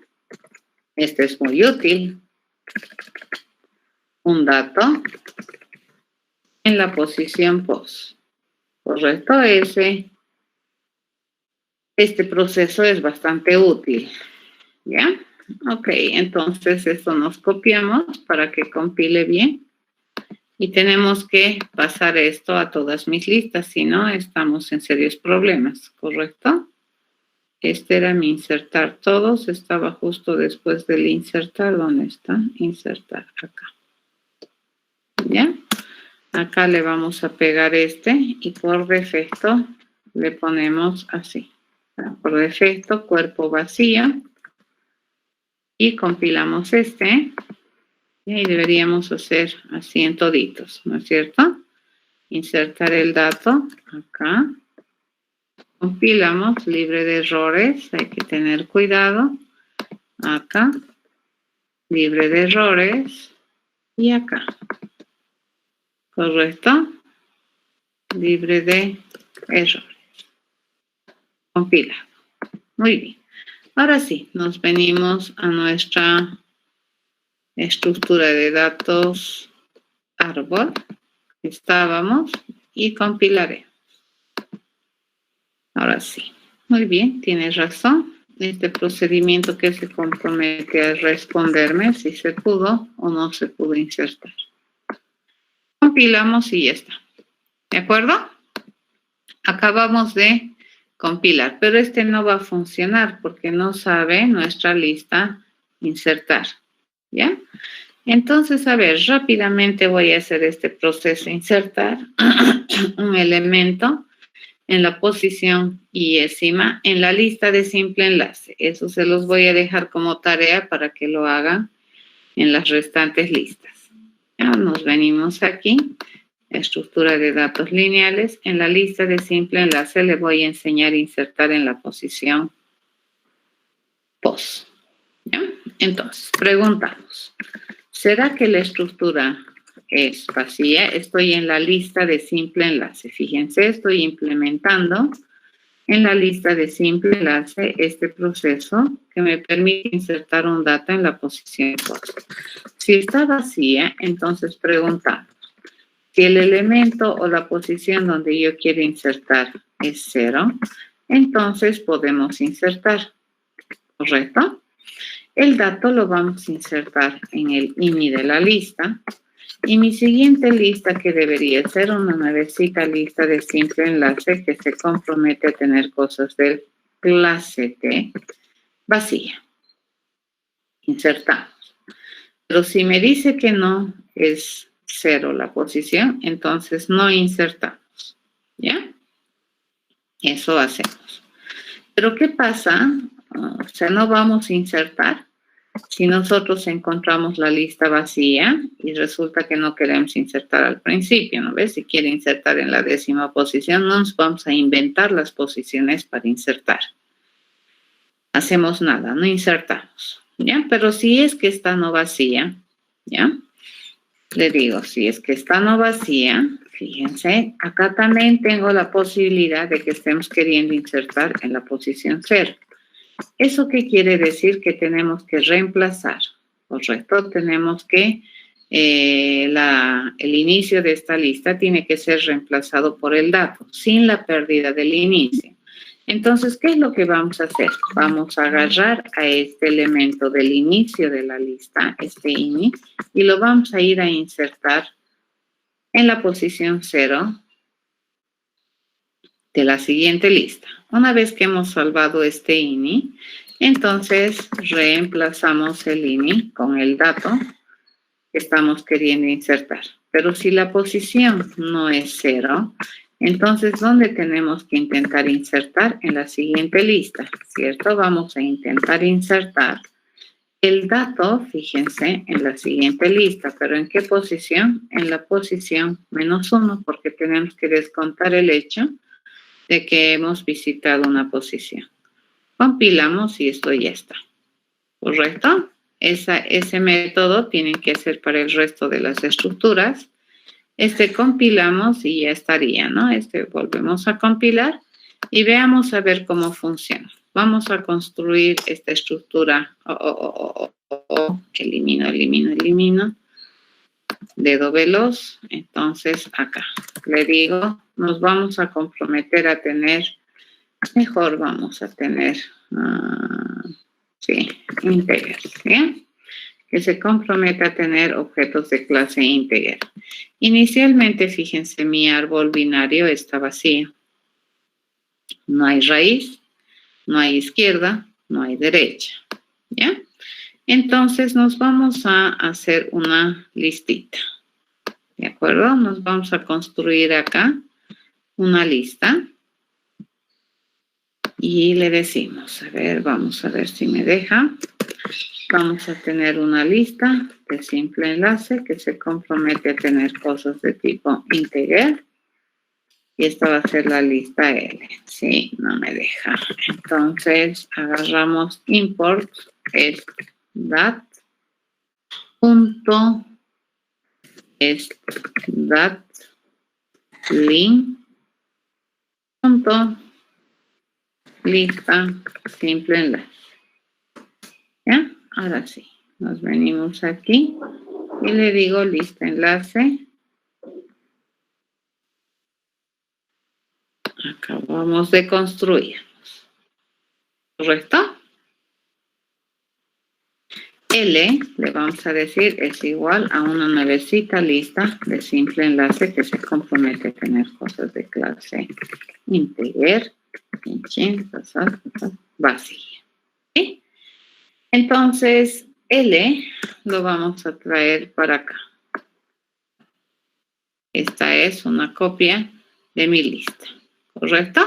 Este es muy útil. Un dato en la posición post. Correcto, este proceso es bastante útil. ¿Ya? Ok, entonces esto nos copiamos para que compile bien. Y tenemos que pasar esto a todas mis listas, si no estamos en serios problemas, ¿correcto? Este era mi insertar todos, estaba justo después del insertar. ¿Dónde está? Insertar, acá. ¿Ya? Acá le vamos a pegar este y por defecto le ponemos así. Por defecto, cuerpo vacío. Y compilamos este. Y deberíamos hacer así en toditos, ¿no es cierto? Insertar el dato acá. Compilamos, libre de errores, hay que tener cuidado. Acá, libre de errores. Y acá. ¿Correcto? Libre de errores. Compilado. Muy bien. Ahora sí, nos venimos a nuestra estructura de datos árbol. Estábamos y compilaré. Ahora sí. Muy bien, tienes razón. Este procedimiento que se compromete a responderme si se pudo o no se pudo insertar. Compilamos y ya está. ¿De acuerdo? Acabamos de compilar, pero este no va a funcionar porque no sabe nuestra lista insertar, ¿ya? Entonces, a ver, rápidamente voy a hacer este proceso, insertar un elemento en la posición Y en la lista de simple enlace. Eso se los voy a dejar como tarea para que lo hagan en las restantes listas. Ya, nos venimos aquí, estructura de datos lineales. En la lista de simple enlace le voy a enseñar a insertar en la posición pos. ¿Ya? Entonces, preguntamos, ¿será que la estructura es vacía? Estoy en la lista de simple enlace. Fíjense, estoy implementando en la lista de simple enlace este proceso que me permite insertar un dato en la posición post. Si está vacía, entonces preguntamos, si el elemento o la posición donde yo quiero insertar es 0, entonces podemos insertar, ¿correcto? El dato lo vamos a insertar en el INI de la lista. Y mi siguiente lista, que debería ser una nuevecita lista de simple enlace que se compromete a tener cosas del clase T, vacía. Insertamos. Pero si me dice que no es 0 la posición, entonces no insertamos. ¿Ya? Eso hacemos. Pero ¿qué pasa? O sea, no vamos a insertar si nosotros encontramos la lista vacía y resulta que no queremos insertar al principio, ¿no ves? Si quiere insertar en la 10ª posición, no nos vamos a inventar las posiciones para insertar. Hacemos nada, no insertamos, ¿ya? Pero si es que está no vacía, ¿ya? Le digo, si es que está no vacía, fíjense, acá también tengo la posibilidad de que estemos queriendo insertar en la posición 0. ¿Eso qué quiere decir? Que tenemos que reemplazar, ¿correcto? Tenemos que, el inicio de esta lista tiene que ser reemplazado por el dato, sin la pérdida del inicio. Entonces, ¿qué es lo que vamos a hacer? Vamos a agarrar a este elemento del inicio de la lista, este INI, y lo vamos a ir a insertar en la posición 0 de la siguiente lista. Una vez que hemos salvado este INI, entonces reemplazamos el INI con el dato que estamos queriendo insertar. Pero si la posición no es 0, entonces ¿dónde tenemos que intentar insertar? En la siguiente lista, ¿cierto? Vamos a intentar insertar el dato, fíjense, en la siguiente lista. ¿Pero en qué posición? En la posición -1, porque tenemos que descontar el hecho de que hemos visitado una posición. Compilamos y esto ya está. ¿Correcto? Ese método tienen que hacer para el resto de las estructuras. Compilamos y ya estaría, ¿no? Volvemos a compilar y veamos a ver cómo funciona. Vamos a construir esta estructura. Elimino. Dedo veloz. Entonces, acá le digo, nos vamos a comprometer a tener, mejor vamos a tener, integer, ¿bien? Que se comprometa a tener objetos de clase integer. Inicialmente, fíjense, mi árbol binario está vacío. No hay raíz, no hay izquierda, no hay derecha, ¿ya? Entonces, nos vamos a hacer una listita, ¿de acuerdo? Nos vamos a construir acá una lista y le decimos, a ver, vamos a ver si me deja. Vamos a tener una lista de simple enlace que se compromete a tener cosas de tipo integer. Y esta va a ser la lista L. Sí, no me deja. Entonces, agarramos import dat punto dat link punto lista simple enlace. ¿Ya? Ahora sí, nos venimos aquí y le digo lista enlace. Acabamos de construir. ¿Correcto? L, le vamos a decir, es igual a una nuevecita lista de simple enlace que se compromete a tener cosas de clase integer. vacía. ¿Sí? Entonces, L lo vamos a traer para acá. Esta es una copia de mi lista, ¿correcto?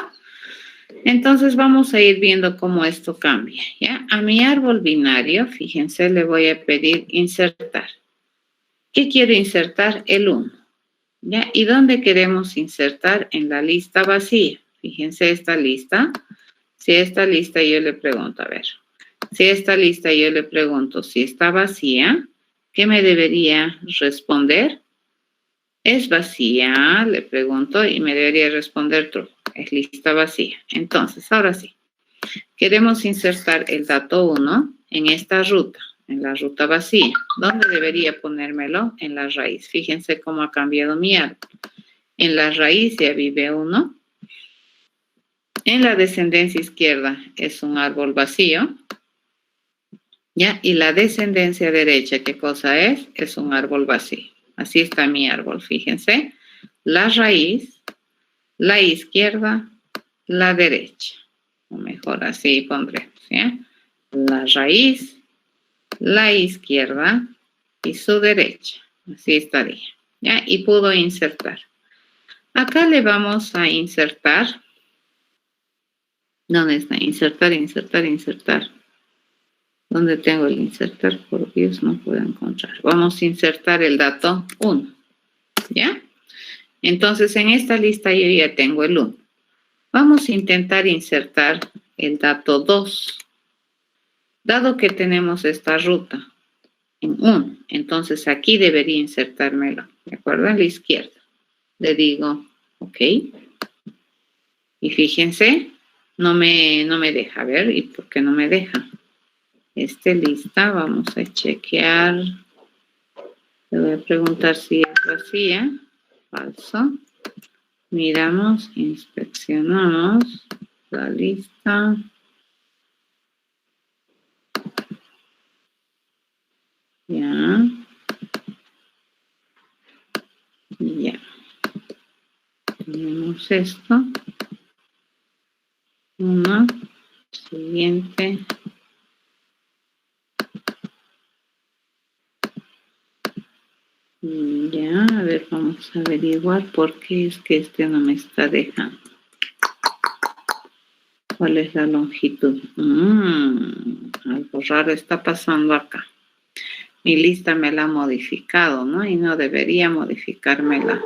Entonces vamos a ir viendo cómo esto cambia, ¿ya? A mi árbol binario, fíjense, le voy a pedir insertar. ¿Qué quiero insertar? El 1, ¿ya? ¿Y dónde queremos insertar? En la lista vacía. Fíjense esta lista. Si esta lista yo le pregunto, a ver, si esta lista yo le pregunto si está vacía, ¿qué me debería responder? Es vacía, le pregunto, y me debería responder true. Es lista vacía. Entonces, ahora sí. Queremos insertar el dato 1 en esta ruta, en la ruta vacía. ¿Dónde debería ponérmelo? En la raíz. Fíjense cómo ha cambiado mi árbol. En la raíz ya vive 1. En la descendencia izquierda es un árbol vacío. ¿Ya? Y la descendencia derecha, ¿qué cosa es? Es un árbol vacío. Así está mi árbol, fíjense. La raíz, la izquierda, la derecha. O mejor así pondremos, ¿ya? La raíz, la izquierda y su derecha. Así estaría, ¿ya? Y puedo insertar. Acá le vamos a insertar. ¿Dónde está? Insertar, insertar, insertar. ¿Dónde tengo el insertar? Por Dios, no puedo encontrar. Vamos a insertar el dato 1, ¿ya? Entonces, en esta lista yo ya tengo el 1. Vamos a intentar insertar el dato 2. Dado que tenemos esta ruta en 1, entonces aquí debería insertármelo, ¿de acuerdo? A la izquierda. Le digo, ok. Y fíjense, no me deja. A ver, ¿y por qué no me deja? Lista, vamos a chequear. Le voy a preguntar si es vacía. Falso. Miramos, inspeccionamos la lista. Ya. Ya. Tenemos esto. Uno. Siguiente. Ya, a ver, vamos a averiguar por qué es que no me está dejando. ¿Cuál es la longitud? Algo raro está pasando acá. Mi lista me la ha modificado, ¿no? Y no debería modificármela.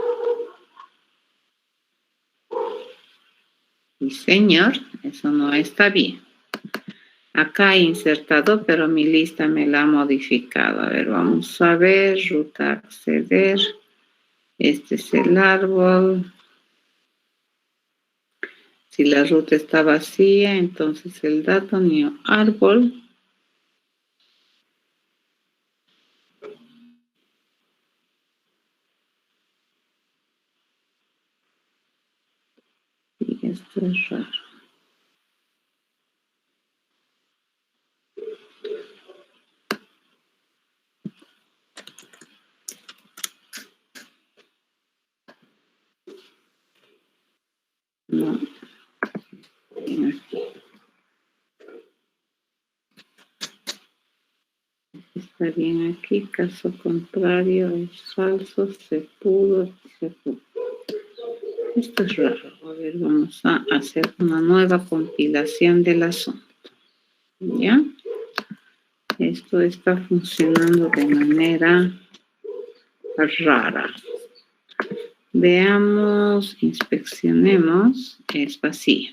Y señor, eso no está bien. Acá he insertado, pero mi lista me la ha modificado. A ver, vamos a ver. Ruta acceder. Este es el árbol. Si la ruta está vacía, entonces el dato new árbol. Y esto es raro. No. Está bien aquí, caso contrario es falso, se pudo. Esto es raro. A ver, vamos a hacer una nueva compilación del asunto. ¿Ya? Esto está funcionando de manera rara. Veamos, inspeccionemos, es vacío.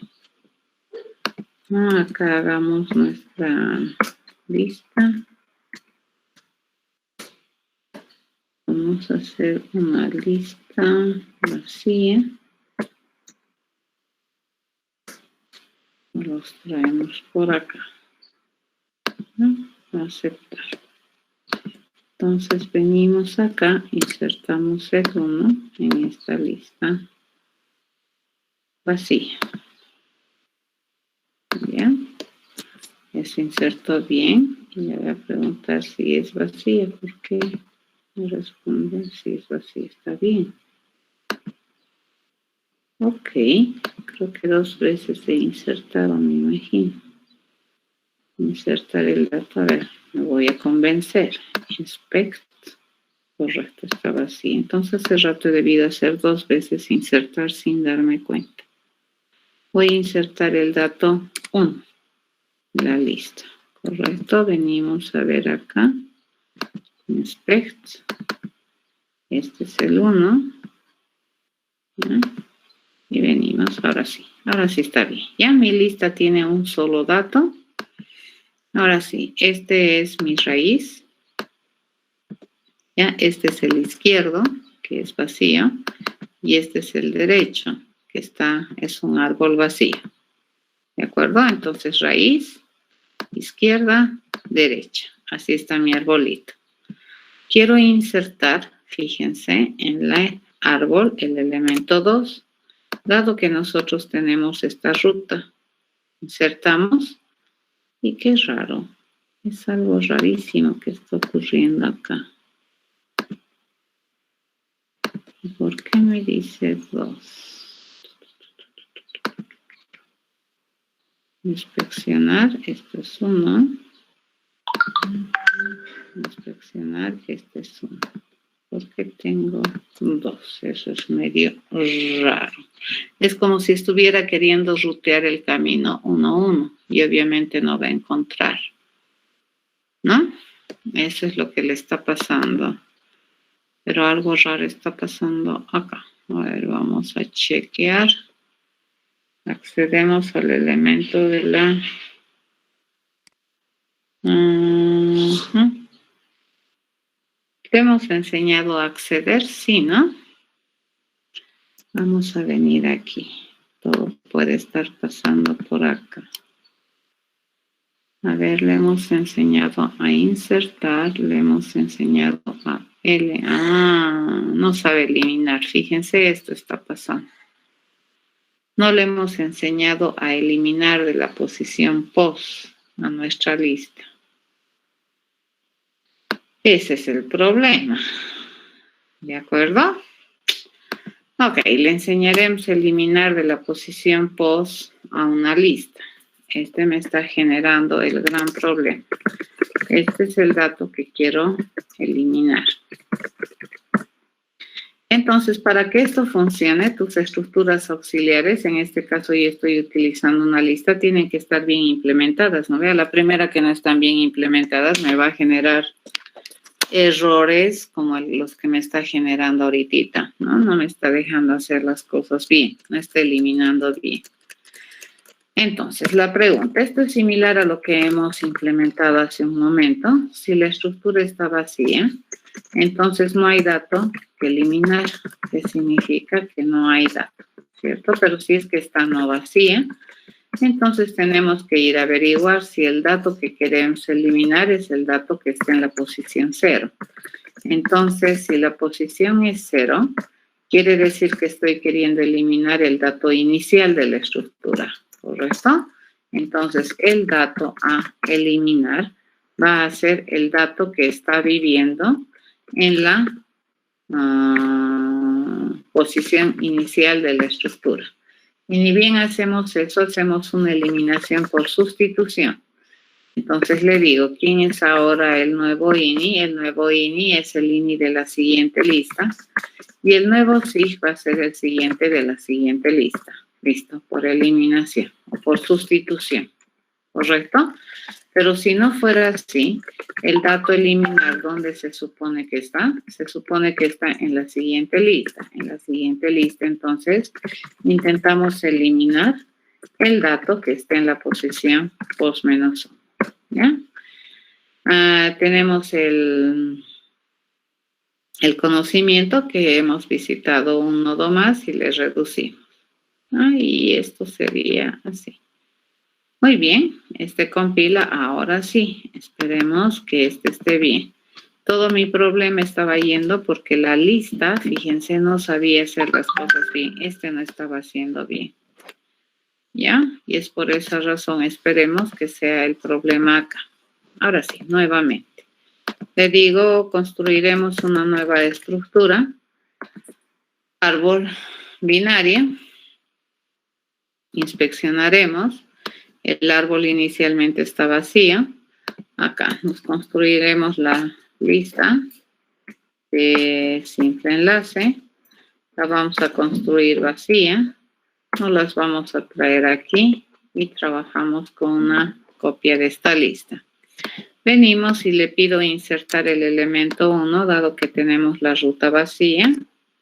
Acá hagamos nuestra lista. Vamos a hacer una lista vacía. Los traemos por acá. ¿No? Aceptar. Entonces venimos acá, insertamos el 1 en esta lista vacía. ¿Ya? Ya se insertó bien. Y le voy a preguntar si es vacía. ¿Por qué me responde si es vacía? Está bien. Ok, creo que 2 veces se insertaron, me imagino. Insertar el dato, a ver, me voy a convencer. Inspect, correcto, estaba así. Entonces hace rato he debido hacer 2 veces insertar sin darme cuenta. Voy a insertar el dato 1, la lista. Correcto, venimos a ver acá. Inspect. Este es el 1. ¿Ya? Y venimos, ahora sí está bien. Ya mi lista tiene un solo dato. Ahora sí, este es mi raíz. Ya, este es el izquierdo, que es vacío. Y este es el derecho, que es un árbol vacío. ¿De acuerdo? Entonces, raíz, izquierda, derecha. Así está mi arbolito. Quiero insertar, fíjense, en el árbol el elemento 2. Dado que nosotros tenemos esta ruta, insertamos. Y qué raro. Es algo rarísimo que está ocurriendo acá. ¿Por qué me dice 2? Inspeccionar, esto es 1. Inspeccionar, este es 1. ¿Por qué tengo 2? Eso es medio raro. Es como si estuviera queriendo rutear el camino 1-1 y obviamente no va a encontrar. ¿No? Eso es lo que le está pasando. Pero algo raro está pasando acá. A ver, vamos a chequear. Accedemos al elemento de la... ¿Te hemos enseñado a acceder? Sí, ¿no? Vamos a venir aquí. Todo puede estar pasando por acá. A ver, le hemos enseñado a insertar, le hemos enseñado a L. No sabe eliminar. Fíjense, esto está pasando. No le hemos enseñado a eliminar de la posición post a nuestra lista. Ese es el problema. ¿De acuerdo? Ok, le enseñaremos a eliminar de la posición post a una lista. Este me está generando el gran problema. Este es el dato que quiero eliminar. Entonces, para que esto funcione, tus estructuras auxiliares, en este caso yo estoy utilizando una lista, tienen que estar bien implementadas, ¿no? Vea, la primera que no están bien implementadas me va a generar errores como los que me está generando ahorita, ¿no? No me está dejando hacer las cosas bien, no está eliminando bien. Entonces, la pregunta, esto es similar a lo que hemos implementado hace un momento. Si la estructura está vacía, entonces no hay dato que eliminar, que significa que no hay dato, ¿cierto? Pero si es que está no vacía, entonces tenemos que ir a averiguar si el dato que queremos eliminar es el dato que está en la posición 0. Entonces, si la posición es 0, quiere decir que estoy queriendo eliminar el dato inicial de la estructura, ¿correcto? Entonces, el dato a eliminar va a ser el dato que está viviendo en la posición inicial de la estructura. Y ni bien hacemos eso, hacemos una eliminación por sustitución. Entonces le digo, ¿quién es ahora el nuevo INI? El nuevo INI es el INI de la siguiente lista. Y el nuevo SIG va a ser el siguiente de la siguiente lista. Listo, por eliminación o por sustitución. ¿Correcto? Pero si no fuera así, el dato eliminar, ¿dónde se supone que está? Se supone que está en la siguiente lista. En la siguiente lista, entonces, intentamos eliminar el dato que está en la posición post menos 1. ¿Ya? Tenemos el conocimiento que hemos visitado un nodo más y le reducimos. Y esto sería así. Muy bien, este compila ahora sí. Esperemos que este esté bien. Todo mi problema estaba yendo porque la lista, fíjense, no sabía hacer las cosas bien. Este no estaba haciendo bien. ¿Ya? Y es por esa razón. Esperemos que sea el problema acá. Ahora sí, nuevamente. Le digo, construiremos una nueva estructura. Árbol binaria. inspeccionaremos. El árbol inicialmente está vacío. Acá nos construiremos la lista de simple enlace. La vamos a construir vacía. No las vamos a traer aquí y trabajamos con una copia de esta lista. Venimos y le pido insertar el elemento 1, dado que tenemos la ruta vacía,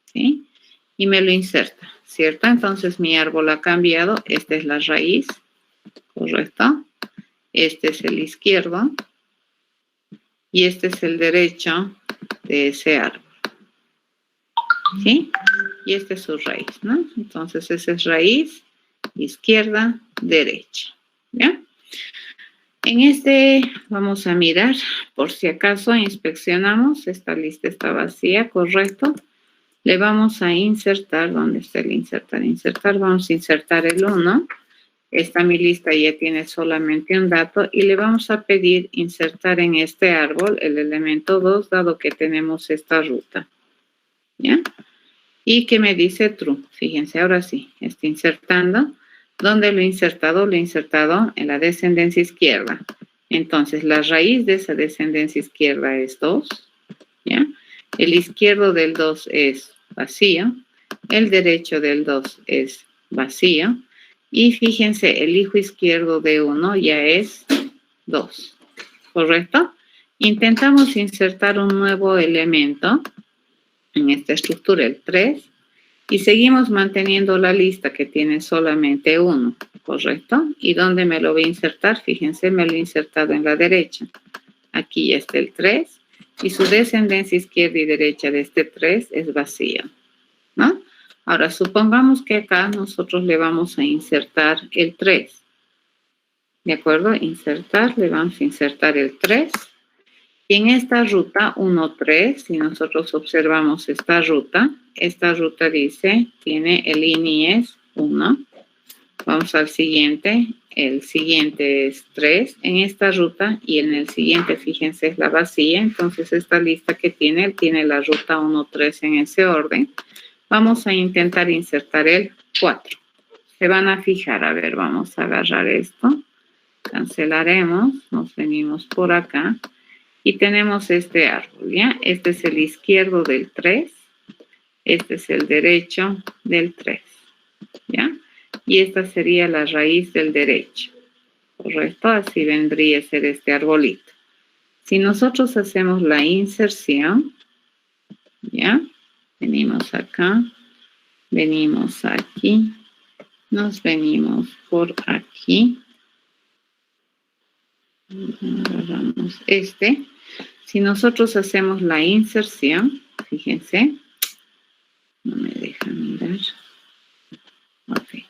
¿sí? Y me lo inserta, ¿cierto? Entonces mi árbol ha cambiado. Esta es la raíz, ¿correcto? Este es el izquierdo y este es el derecho de ese árbol, ¿sí? Y esta es su raíz, ¿no? Entonces esa es raíz, izquierda, derecha, ¿ya? En este vamos a mirar, por si acaso inspeccionamos, esta lista está vacía, correcto. Le vamos a insertar, ¿dónde está el insertar? Insertar, vamos a insertar el 1. Esta mi lista ya tiene solamente un dato y le vamos a pedir insertar en este árbol el elemento 2, dado que tenemos esta ruta, ¿ya? Y que me dice true. Fíjense, ahora sí, está insertando. ¿Dónde lo he insertado? Lo he insertado en la descendencia izquierda. Entonces, la raíz de esa descendencia izquierda es 2, ¿ya? El izquierdo del 2 es vacío. El derecho del 2 es vacío. Y fíjense, el hijo izquierdo de 1 ya es 2, ¿correcto? Intentamos insertar un nuevo elemento en esta estructura, el 3. Y seguimos manteniendo la lista que tiene solamente 1, ¿correcto? ¿Y dónde me lo voy a insertar? Fíjense, me lo he insertado en la derecha. Aquí ya está el 3 y su descendencia izquierda y derecha de este 3 es vacía, ¿no? Ahora, supongamos que acá nosotros le vamos a insertar el 3. ¿De acuerdo? Insertar, le vamos a insertar el 3. Y en esta ruta 1, 3, si nosotros observamos esta ruta dice, tiene el INI es 1. Vamos al siguiente, el siguiente es 3 en esta ruta y en el siguiente, fíjense, es la vacía. Entonces esta lista que tiene, tiene la ruta 1, 3 en ese orden. Vamos a intentar insertar el 4. Se van a fijar, a ver, vamos a agarrar esto. Cancelaremos, nos venimos por acá. Y tenemos este árbol, ¿ya? Este es el izquierdo del 3. Este es el derecho del 3, ¿ya? Y esta sería la raíz del derecho, ¿correcto? Así vendría a ser este arbolito. Si nosotros hacemos la inserción, ¿ya? Venimos acá, venimos aquí, nos venimos por aquí. Agarramos este. Si nosotros hacemos la inserción, fíjense, no me deja mirar. Ok.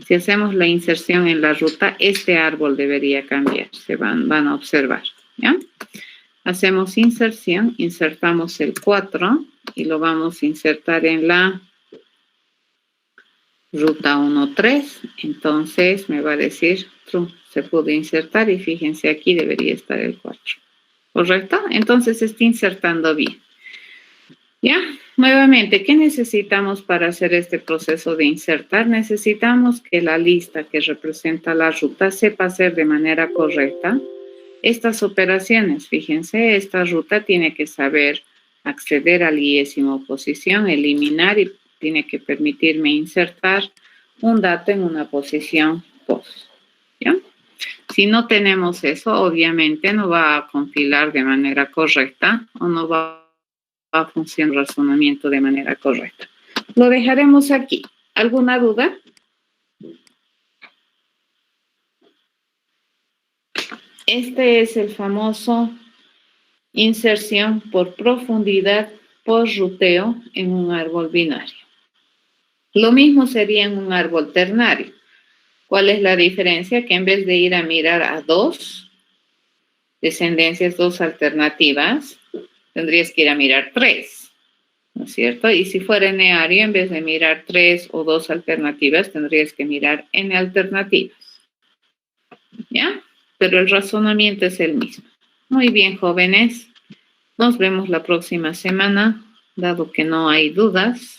Si hacemos la inserción en la ruta, este árbol debería cambiar. Se van a observar, ¿ya? Hacemos inserción, insertamos el 4 y lo vamos a insertar en la ruta 1, 3. Entonces me va a decir true, se pudo insertar y fíjense aquí debería estar el 4. ¿Correcto? Entonces está insertando bien. ¿Ya? Nuevamente, ¿qué necesitamos para hacer este proceso de insertar? Necesitamos que la lista que representa la ruta sepa hacer de manera correcta estas operaciones. Fíjense, esta ruta tiene que saber acceder a la 10ª posición, eliminar y tiene que permitirme insertar un dato en una posición post. ¿Ya? Si no tenemos eso, obviamente no va a compilar de manera correcta o no va a funcionar el razonamiento de manera correcta. Lo dejaremos aquí. ¿Alguna duda? Este es el famoso inserción por profundidad por ruteo en un árbol binario. Lo mismo sería en un árbol ternario. ¿Cuál es la diferencia? Que en vez de ir a mirar a 2 descendencias, 2 alternativas, tendrías que ir a mirar 3, ¿no es cierto? Y si fuera eneario, en vez de mirar 3 o 2 alternativas, tendrías que mirar n alternativas, ¿ya? Pero el razonamiento es el mismo. Muy bien, jóvenes. Nos vemos la próxima semana, dado que no hay dudas.